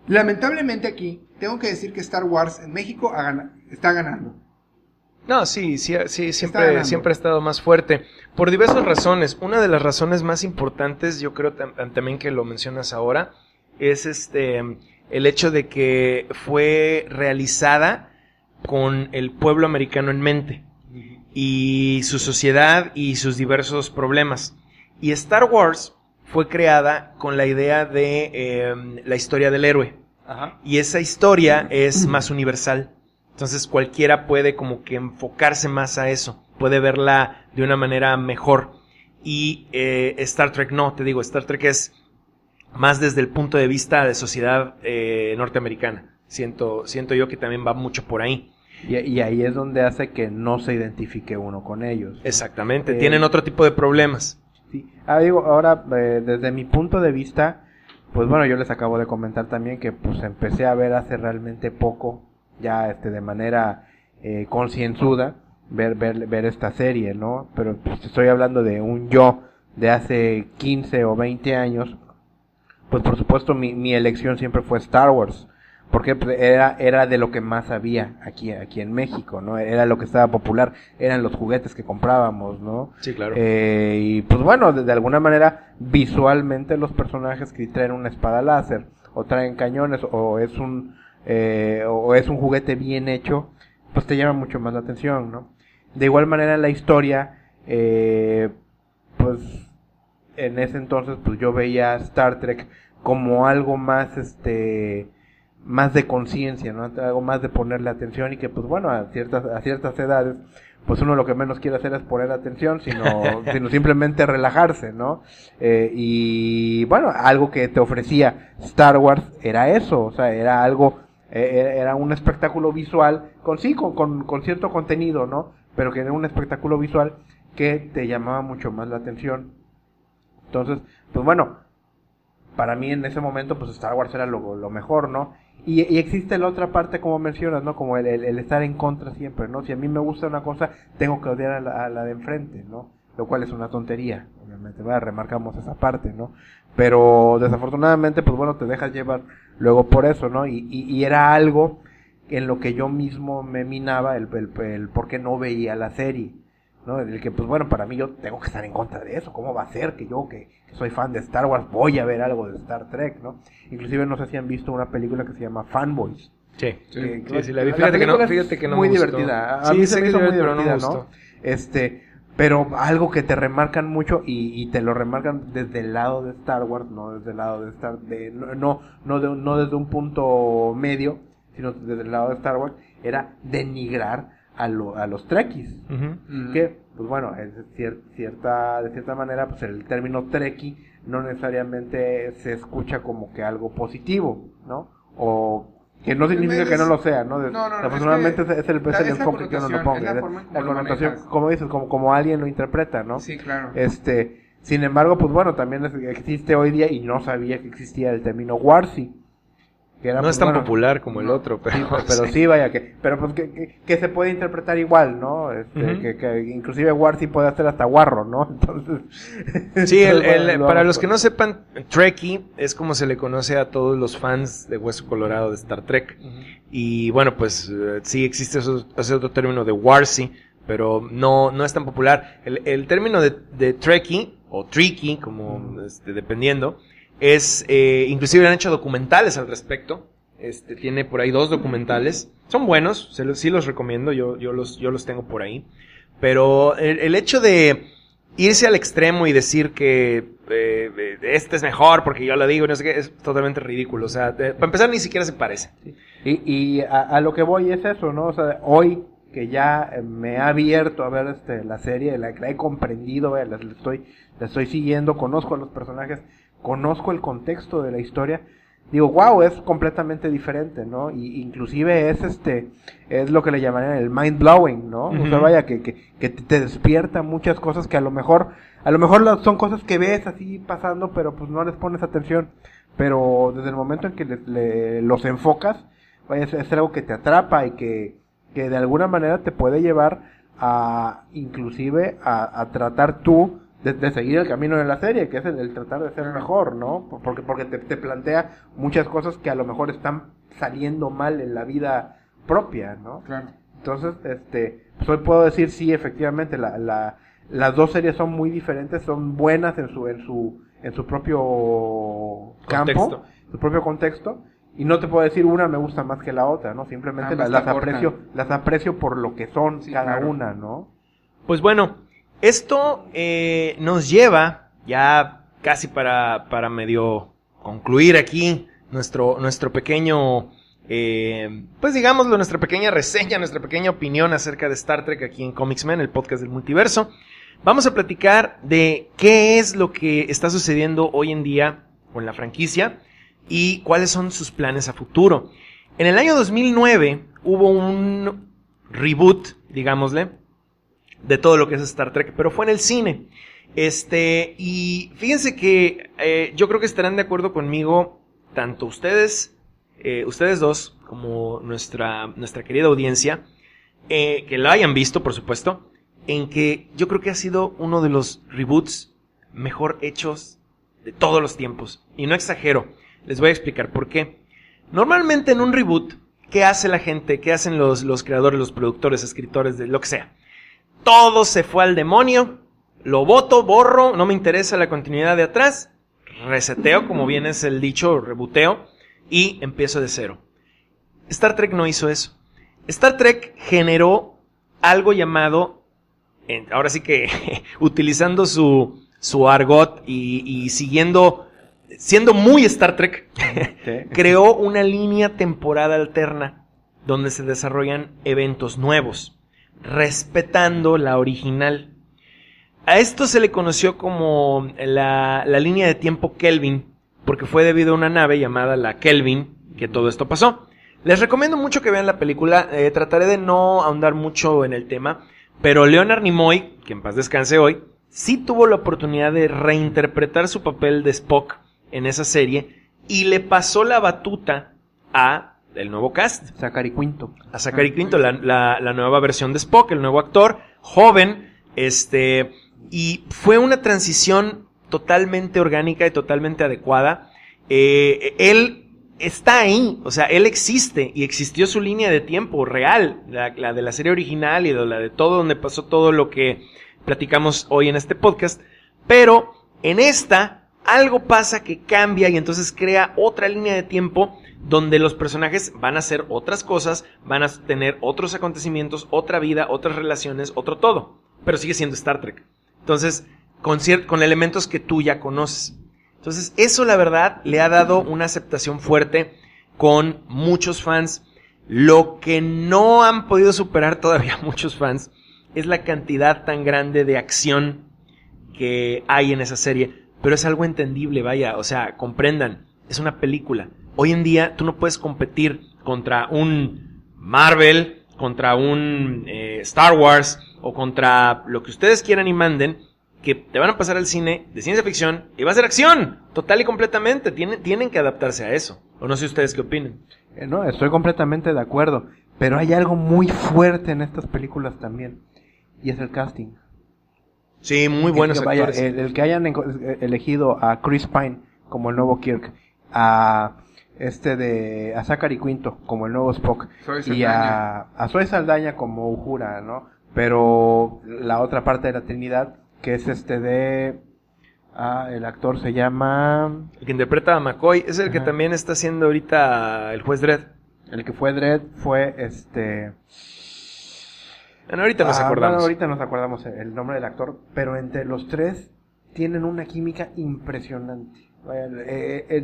lamentablemente aquí tengo que decir que Star Wars en México está ganando. No, sí, Está siempre, ganando. siempre ha estado más fuerte. Por diversas razones. Una de las razones más importantes, yo creo también que lo mencionas ahora, es el hecho de que fue realizada con el pueblo americano en mente. Y su sociedad y sus diversos problemas. Y Star Wars fue creada con la idea de la historia del héroe. Ajá. Y esa historia es más universal. Entonces cualquiera puede como que enfocarse más a eso. Puede verla de una manera mejor. Y Star Trek no, te digo, Star Trek es más desde el punto de vista de sociedad norteamericana. Siento yo que también va mucho por ahí. Y ahí es donde hace que no se identifique uno con ellos. Exactamente, tienen otro tipo de problemas. Sí. Digo, ahora, desde mi punto de vista, pues bueno, yo les acabo de comentar también que pues empecé a ver hace realmente poco, ya de manera concienzuda, ver esta serie, ¿no? Pero pues estoy hablando de un yo de hace 15 o 20 años, pues por supuesto mi elección siempre fue Star Wars. Porque pues, era de lo que más había aquí en México, ¿no? Era lo que estaba popular, eran los juguetes que comprábamos, ¿no? Sí, claro. Y pues bueno, de alguna manera, visualmente los personajes que traen una espada láser, o traen cañones, o es un juguete bien hecho, pues te llama mucho más la atención, ¿no? De igual manera la historia, pues en ese entonces pues yo veía Star Trek como algo más más de conciencia, ¿no? Algo más de ponerle atención y que pues bueno, a ciertas edades pues uno lo que menos quiere hacer es poner atención, sino simplemente relajarse, ¿no? Y bueno, algo que te ofrecía Star Wars era eso, o sea, era algo, era un espectáculo visual con cierto contenido, ¿no? Pero que era un espectáculo visual que te llamaba mucho más la atención. Entonces, pues bueno, para mí en ese momento pues Star Wars era lo mejor, ¿no? Y existe la otra parte, como mencionas, ¿no? Como el estar en contra siempre, ¿no? Si a mí me gusta una cosa, tengo que odiar a la de enfrente, ¿no? Lo cual es una tontería, obviamente, remarcamos esa parte, ¿no? Pero desafortunadamente, pues bueno, te dejas llevar luego por eso, ¿no? Y era algo en lo que yo mismo me minaba el por qué no veía la serie, ¿no? El que, pues bueno, para mí yo tengo que estar en contra de eso. ¿Cómo va a ser que yo, que soy fan de Star Wars, voy a ver algo de Star Trek, ¿no? Inclusive no sé si han visto una película que se llama Fanboys. Sí, Que sí, la vi. Fíjate que no muy me gustó. divertida. A Sí, mí sé se me que hizo muy pero no me divertida, gustó. ¿no? Pero algo que te remarcan mucho y te lo remarcan desde el lado de Star Wars, no desde el lado de no desde un punto medio, sino desde el lado de Star Wars, era denigrar a los Trekkies. Ujú. Que, pues bueno, de cierta manera, pues el término Trekkie no necesariamente se escucha como que algo positivo, ¿no? O que no significa que no lo sea, ¿no? Afortunadamente es el enfoque que uno lo ponga. es la forma en cómo La lo connotación, manejas. como dices, como alguien lo interpreta, ¿no? Sí, claro. Sin embargo, pues bueno, también existe hoy día, y no sabía que existía el término Warsi. Que era, No pues, es tan bueno, popular como el no, otro, pero, sí, pero sí, vaya pero pues que se puede interpretar igual, ¿no? Ujú. Que inclusive Warsi puede hacer hasta guarro, ¿no? Entonces Sí, entonces, bueno, para los que no sepan, Trekkie es como se le conoce a todos los fans de Hueso Colorado de Star Trek. Y bueno, pues sí existe ese otro término de Warsi, pero no es tan popular. El término de Trekkie, o Tricky, como dependiendo, es, inclusive han hecho documentales al respecto. Tiene por ahí 2 documentales. Son buenos, sí los recomiendo, yo los tengo por ahí. Pero el hecho de irse al extremo y decir que este es mejor porque yo lo digo, no sé qué, es totalmente ridículo. O sea, para empezar ni siquiera se parece. y a lo que voy es eso, ¿no? O sea, hoy que ya me ha abierto a ver la serie, la he comprendido, la estoy siguiendo, conozco a los personajes, conozco el contexto de la historia, digo, wow, es completamente diferente, ¿no? Y inclusive es lo que le llamarían el mind blowing, ¿no? Uh-huh. O sea, vaya, que te despierta muchas cosas que a lo mejor son cosas que ves así pasando, pero pues no les pones atención, pero desde el momento en que los enfocas, vaya, es algo que te atrapa y que de alguna manera te puede llevar a, inclusive, a tratar tú de seguir el camino de la serie, que es el tratar de ser mejor, ¿no? Porque te plantea muchas cosas que a lo mejor están saliendo mal en la vida propia, ¿no? Claro. Entonces, pues hoy puedo decir sí, efectivamente, las dos series son muy diferentes, son buenas en su propio campo, su propio contexto, y no te puedo decir una me gusta más que la otra, ¿no? Simplemente las aprecio por lo que son cada una, ¿no? Pues bueno, esto nos lleva ya casi para medio concluir aquí nuestro pequeño, pues digámoslo, nuestra pequeña reseña, nuestra pequeña opinión acerca de Star Trek aquí en Comics Man, el podcast del multiverso. Vamos a platicar de qué es lo que está sucediendo hoy en día con la franquicia y cuáles son sus planes a futuro. En el año 2009 hubo un reboot, digámosle, de todo lo que es Star Trek, pero fue en el cine. Y fíjense que yo creo que estarán de acuerdo conmigo, tanto ustedes dos, como nuestra querida audiencia, que lo hayan visto, por supuesto, en que yo creo que ha sido uno de los reboots mejor hechos de todos los tiempos. Y no exagero, les voy a explicar por qué. Normalmente en un reboot, ¿qué hace la gente? ¿Qué hacen los creadores, los productores, escritores, de lo que sea? Todo se fue al demonio, lo boto, borro, no me interesa la continuidad de atrás, reseteo, como bien es el dicho, rebuteo, y empiezo de cero. Star Trek no hizo eso. Star Trek generó algo llamado, ahora sí que utilizando su argot y siendo muy Star Trek, creó una línea temporal alterna donde se desarrollan eventos nuevos, respetando la original. A esto se le conoció como la línea de tiempo Kelvin, porque fue debido a una nave llamada la Kelvin que todo esto pasó. Les recomiendo mucho que vean la película, trataré de no ahondar mucho en el tema, pero Leonard Nimoy, que en paz descanse hoy, sí tuvo la oportunidad de reinterpretar su papel de Spock en esa serie y le pasó la batuta a el nuevo cast. Zachary Quinto. A Zachary Quinto, la nueva versión de Spock, el nuevo actor, joven, y fue una transición totalmente orgánica y totalmente adecuada. Él está ahí, o sea, él existe y existió su línea de tiempo real, la de la serie original y la de todo, donde pasó todo lo que platicamos hoy en este podcast, pero en esta algo pasa que cambia y entonces crea otra línea de tiempo donde los personajes van a hacer otras cosas, van a tener otros acontecimientos, otra vida, otras relaciones, otro todo, pero sigue siendo Star Trek. Entonces, con elementos que tú ya conoces. Entonces, eso la verdad le ha dado una aceptación fuerte con muchos fans. Lo que no han podido superar todavía muchos fans es la cantidad tan grande de acción que hay en esa serie. Pero es algo entendible, vaya, o sea, comprendan, es una película. Hoy en día tú no puedes competir contra un Marvel, contra un Star Wars o contra lo que ustedes quieran y manden, que te van a pasar al cine de ciencia ficción y va a ser acción, total y completamente. Tienen que adaptarse a eso. O no sé ustedes qué opinan. No, estoy completamente de acuerdo. Pero hay algo muy fuerte en estas películas también. Y es el casting. Sí, muy buenos actores. El que hayan elegido a Chris Pine como el nuevo Kirk, a Zachary Quinto como el nuevo Spock, y a Zoe Saldaña como Uhura, ¿no? Pero la otra parte de la Trinidad, que es el actor se llama... El que interpreta a McCoy, es el que también está haciendo ahorita el juez Dredd. El que fue Dredd fue Bueno, ahorita nos acordamos. Bueno, ahorita nos acordamos el nombre del actor, pero entre los tres tienen una química impresionante.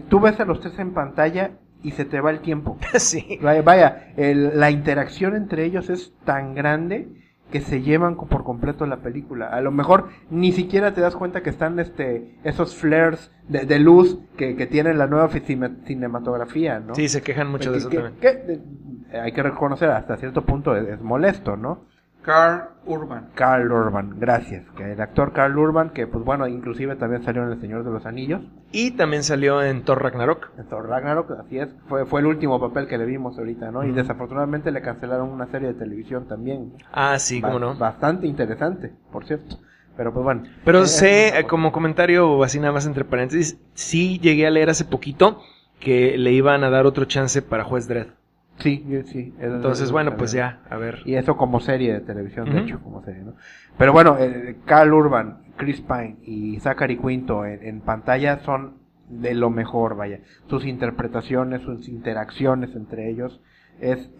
Tú ves a los tres en pantalla y se te va el tiempo. Sí. La interacción entre ellos es tan grande que se llevan por completo la película. A lo mejor ni siquiera te das cuenta que están esos flares de luz que tiene la nueva cinematografía, ¿no? Sí, se quejan mucho de eso también. Hay que reconocer, hasta cierto punto es molesto, ¿no? Karl Urban, gracias. Que el actor Karl Urban, que pues bueno, inclusive también salió en El Señor de los Anillos. Y también salió en Thor Ragnarok. En Thor Ragnarok, así es. Fue el último papel que le vimos ahorita, ¿no? Y desafortunadamente le cancelaron una serie de televisión también. Ah, sí, cómo no. Bastante interesante, por cierto. Pero pues bueno. Pero como comentario, así nada más entre paréntesis, sí llegué a leer hace poquito que le iban a dar otro chance para Juez Dredd. Sí, sí. Entonces, bueno, pues ya, a ver. Y eso como serie de televisión, de Ujú. hecho, como serie, ¿no? Pero bueno, Karl Urban, Chris Pine y Zachary Quinto en pantalla son de lo mejor, vaya. Sus interpretaciones, sus interacciones entre ellos, es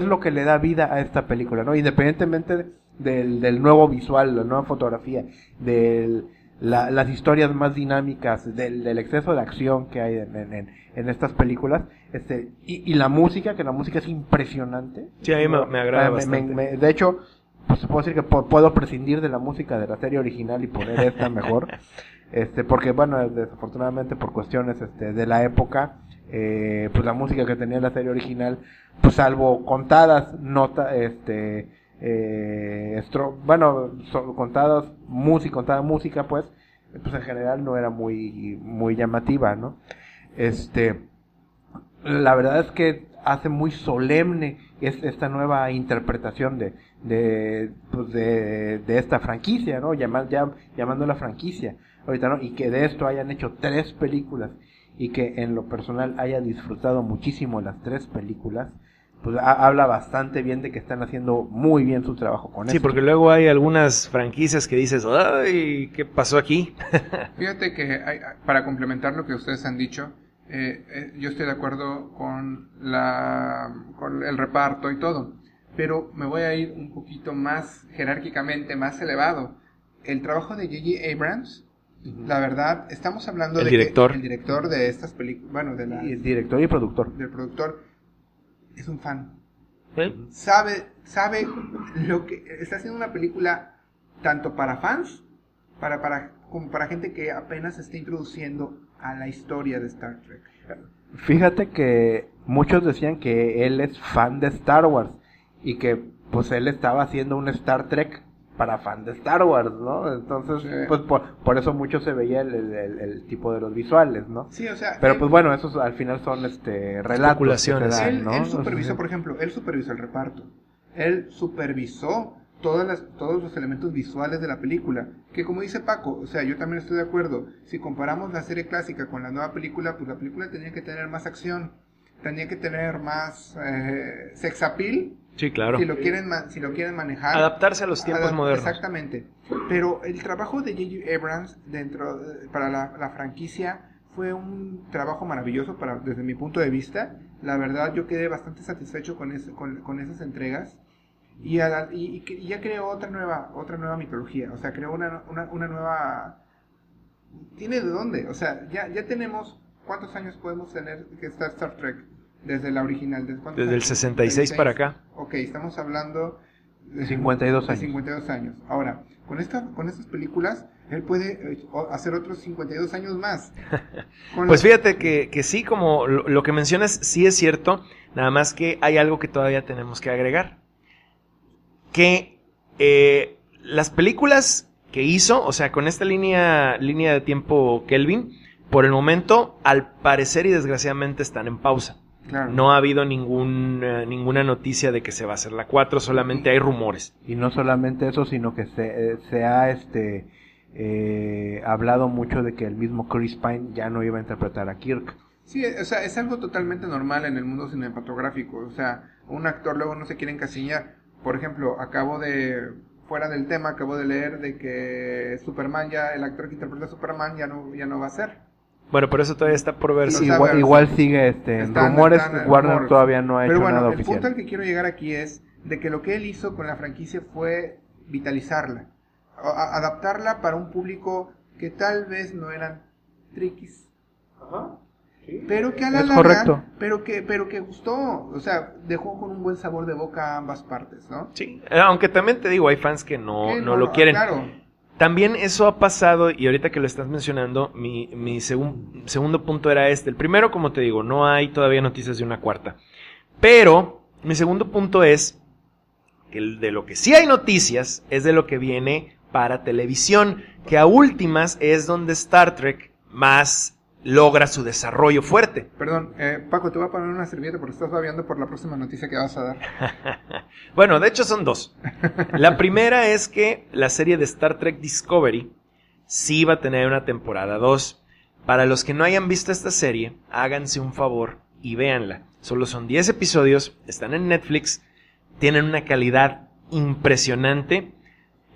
lo que le da vida a esta película, ¿no? Independientemente del nuevo visual, la nueva fotografía, las historias más dinámicas, del exceso de acción que hay en estas películas, y la música, que la música es impresionante. Sí, a mí me agrada bastante. De hecho, pues se puede decir que puedo prescindir de la música de la serie original y poner esta mejor, porque bueno, desafortunadamente por cuestiones de la época, pues la música que tenía la serie original, pues salvo contadas notas, contada música, pues en general no era muy llamativa, ¿no? La verdad es que hace muy solemne esta nueva interpretación de esta franquicia, ¿no? Llamándola franquicia ahorita, ¿no? Y que de esto hayan hecho 3 películas y que en lo personal haya disfrutado muchísimo las 3 películas, pues habla bastante bien de que están haciendo muy bien su trabajo con esto. Sí, porque luego hay algunas franquicias que dices, ay, ¿qué pasó aquí? Fíjate que para complementar lo que ustedes han dicho, yo estoy de acuerdo con el reparto y todo, pero me voy a ir un poquito más jerárquicamente, más elevado. El trabajo de J.J. Abrams, la verdad, estamos hablando el de director. que el director de estas películas, bueno, Y el director y productor. del productor, es un fan. ¿Eh? Sabe lo que está haciendo una película tanto para fans, como para gente que apenas se está introduciendo a la historia de Star Trek. Fíjate que muchos decían que él es fan de Star Wars y que pues él estaba haciendo un Star Trek para fan de Star Wars, ¿no? Entonces, Sí. pues por eso mucho se veía el tipo de los visuales, ¿no? Sí, o sea, Pero pues bueno, esos al final son relatos que se Especulaciones. dan, ¿no? él supervisó, Entonces, por ejemplo, él supervisó el reparto. Él supervisó todos los elementos visuales de la película. Que como dice Paco, o sea, yo también estoy de acuerdo. Si comparamos la serie clásica con la nueva película, pues la película tenía que tener más acción, tenía que tener más sex appeal. Sí, claro. Si lo quieren manejar. Adaptarse a los tiempos modernos. Exactamente. Pero el trabajo de J.J. Abrams para la franquicia fue un trabajo maravilloso desde mi punto de vista. La verdad, yo quedé bastante satisfecho con esas entregas. Y ya creó otra nueva mitología. O sea, creó una nueva... ¿Tiene de dónde? O sea, ya tenemos... ¿Cuántos años podemos tener que está Star Trek? Desde la original. Desde el 66 para acá. Ok, estamos hablando... de 52 años. 52 años. Ahora, con estas películas, él puede hacer otros 52 años más. Pues fíjate que sí, como lo que mencionas, sí es cierto, nada más que hay algo que todavía tenemos que agregar. Que las películas que hizo, o sea, con esta línea de tiempo Kelvin, por el momento, al parecer y desgraciadamente están en pausa. Claro. No ha habido ninguna noticia de que se va a hacer la 4, solamente hay rumores. y no solamente eso, sino que se ha hablado mucho de que el mismo Chris Pine ya no iba a interpretar a Kirk. Sí, o sea, es algo totalmente normal en el mundo cinematográfico. O sea, un actor luego no se quiere encasillar. Por ejemplo, fuera del tema, acabo de leer de que Superman el actor que interpreta a Superman ya no va a ser. Bueno, pero eso todavía está por verse. Sí, Igual sigue en rumores, Warner rumores. todavía no ha Pero hecho bueno, nada el punto al oficial. que quiero llegar aquí es de que lo que él hizo con la franquicia fue vitalizarla, adaptarla para un público que tal vez no eran triquis, pero que a la Es larga, correcto. pero que gustó, o sea, dejó con un buen sabor de boca a ambas partes, ¿no? Sí, aunque también te digo, hay fans que no lo quieren. Claro. También eso ha pasado, y ahorita que lo estás mencionando, mi segundo punto era este. El primero, como te digo, no hay todavía noticias de una 4. Pero mi segundo punto es que de lo que sí hay noticias es de lo que viene para televisión, que a últimas es donde Star Trek más logra su desarrollo fuerte. Perdón, Paco, te voy a poner una servilleta porque estás babeando por la próxima noticia que vas a dar. Bueno, de hecho son 2. La primera es que la serie de Star Trek Discovery sí va a tener una temporada 2. Para los que no hayan visto esta serie, háganse un favor y véanla. Solo son 10 episodios, están en Netflix, tienen una calidad impresionante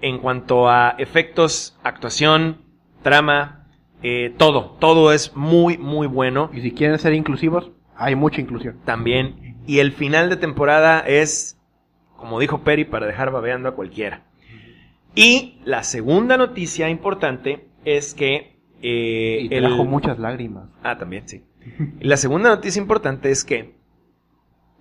en cuanto a efectos, actuación, trama, todo es muy, muy bueno. Y si quieren ser inclusivos, hay mucha inclusión. También, y el final de temporada es, como dijo Peri, para dejar babeando a cualquiera. Y la segunda noticia importante es que... y trajo muchas lágrimas. Ah, también, sí. Y la segunda noticia importante es que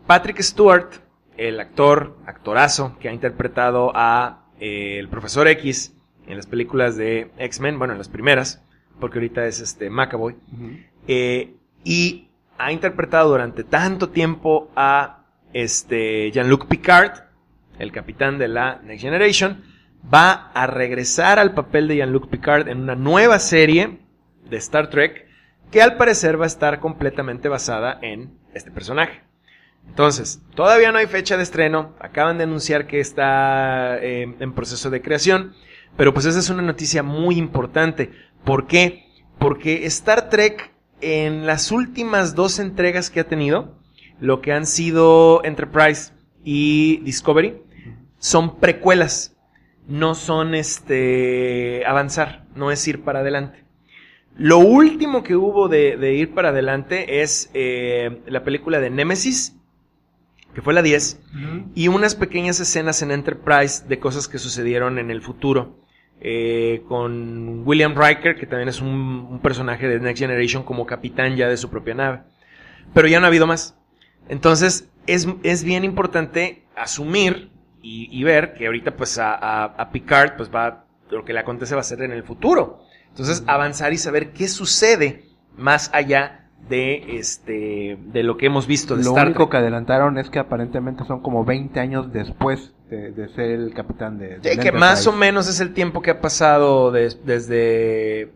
Patrick Stewart, el actorazo que ha interpretado a el Profesor X en las películas de X-Men, bueno, en las primeras, porque ahorita es McAvoy, y ha interpretado durante tanto tiempo a Jean-Luc Picard, el capitán de la Next Generation, va a regresar al papel de Jean-Luc Picard en una nueva serie de Star Trek que al parecer va a estar completamente basada en este personaje. Entonces, todavía no hay fecha de estreno, acaban de anunciar que está en proceso de creación, pero pues esa es una noticia muy importante. ¿Por qué? Porque Star Trek en las últimas 2 entregas que ha tenido, lo que han sido Enterprise y Discovery, son precuelas, no son avanzar, no es ir para adelante. Lo último que hubo de ir para adelante es la película de Nemesis, que fue la 10, y unas pequeñas escenas en Enterprise de cosas que sucedieron en el futuro, con William Riker, que también es un personaje de Next Generation como capitán ya de su propia nave, pero ya no ha habido más. Entonces es bien importante asumir y ver que ahorita pues a Picard pues lo que le acontece va a ser en el futuro. Entonces avanzar y saber qué sucede más allá de lo que hemos visto de Star Trek. Lo único que adelantaron es que aparentemente son como 20 años después de ser el capitán de que más o menos es el tiempo que ha pasado desde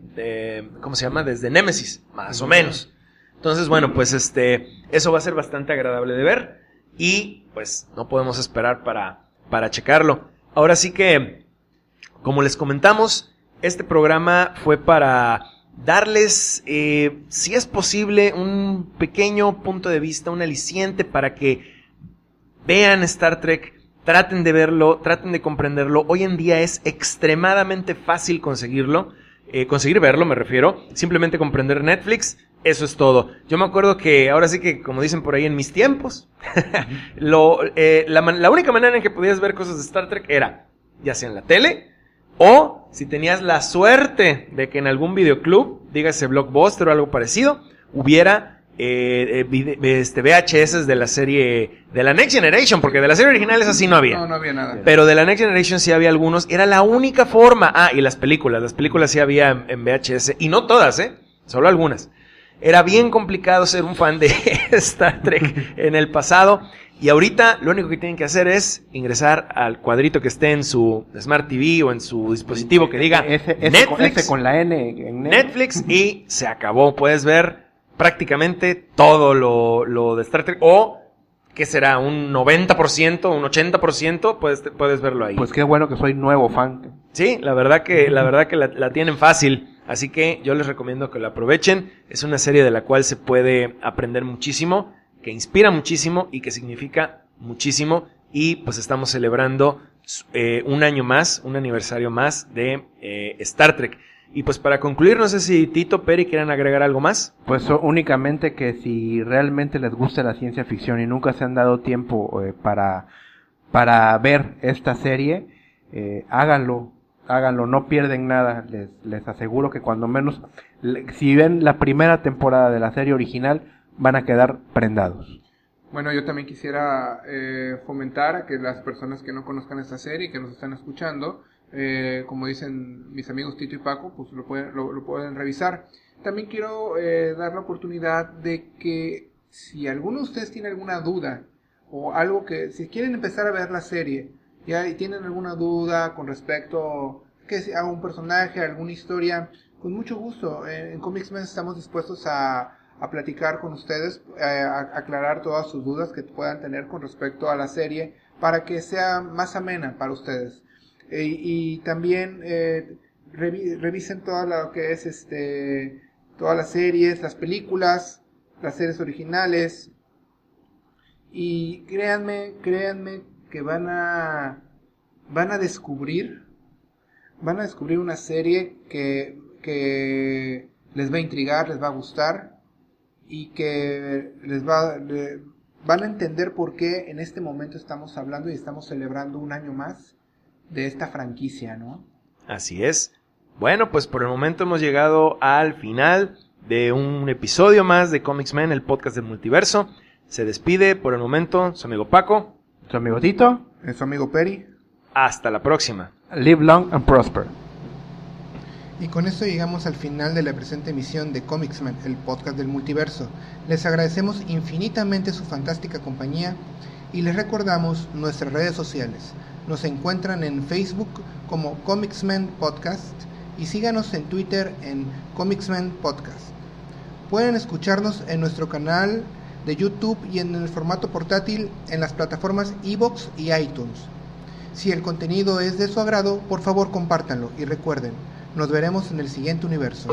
¿cómo se llama? Desde Nemesis, más o menos. Entonces, bueno, pues eso va a ser bastante agradable de ver y pues no podemos esperar para checarlo. Ahora sí que, como les comentamos, este programa fue para darles, si es posible, un pequeño punto de vista, un aliciente para que vean Star Trek, traten de verlo, traten de comprenderlo. Hoy en día es extremadamente fácil conseguirlo, conseguir verlo me refiero, simplemente comprender Netflix, eso es todo. Yo me acuerdo que ahora sí que, como dicen por ahí, en mis tiempos, la única manera en que podías ver cosas de Star Trek era, ya sea en la tele, o si tenías la suerte de que en algún videoclub, dígase Blockbuster o algo parecido, hubiera VHS de la serie de la Next Generation, porque de la serie original así no había. No había nada. Pero de la Next Generation sí había algunos, era la única forma. Ah, y las películas sí había en VHS, y no todas, solo algunas. Era bien complicado ser un fan de Star Trek en el pasado. Y ahorita lo único que tienen que hacer es ingresar al cuadrito que esté en su Smart TV o en su dispositivo que diga Netflix, con la N en Netflix, y se acabó. Puedes ver prácticamente todo lo de Star Trek, o ¿qué será? Un 90%, un 80%, puedes verlo ahí. Pues qué bueno que soy nuevo fan. Sí, la verdad que la tienen fácil. Así que yo les recomiendo que lo aprovechen. Es una serie de la cual se puede aprender muchísimo, que inspira muchísimo y que significa muchísimo. Y pues estamos celebrando un año más, un aniversario más de Star Trek. Y pues para concluir, no sé si Tito, Peri quieran agregar algo más. Pues únicamente que si realmente les gusta la ciencia ficción y nunca se han dado tiempo para ver esta serie, háganlo, no pierden nada. Les aseguro que cuando menos, si ven la primera temporada de la serie original, van a quedar prendados. Bueno, yo también quisiera fomentar a que las personas que no conozcan esta serie y que nos están escuchando, como dicen mis amigos Tito y Paco, pues lo pueden revisar. También quiero dar la oportunidad de que si alguno de ustedes tiene alguna duda o algo que, si quieren empezar a ver la serie ya y tienen alguna duda con respecto a un personaje, a alguna historia, con mucho gusto en Comics Men estamos dispuestos a platicar con ustedes, a aclarar todas sus dudas que puedan tener con respecto a la serie para que sea más amena para ustedes. Y también revisen todo lo que es todas las series, las películas, las series originales. Y créanme que van a descubrir una serie que les va a intrigar, les va a gustar y que van a entender por qué en este momento estamos hablando y estamos celebrando un año más de esta franquicia, ¿no? Así es. Bueno, pues por el momento hemos llegado al final de un episodio más de Comics Men, el podcast del multiverso. Se despide por el momento su amigo Paco. Su amigo Tito. Su amigo Peri. Hasta la próxima. Live long and prosper. Y con esto llegamos al final de la presente emisión de Comics Men, el podcast del multiverso. Les agradecemos infinitamente su fantástica compañía y les recordamos nuestras redes sociales. Nos encuentran en Facebook como Comics Men Podcast y síganos en Twitter en Comics Men Podcast. Pueden escucharnos en nuestro canal de YouTube y en el formato portátil en las plataformas iVoox y iTunes. Si el contenido es de su agrado, por favor compártanlo y recuerden, nos veremos en el siguiente universo.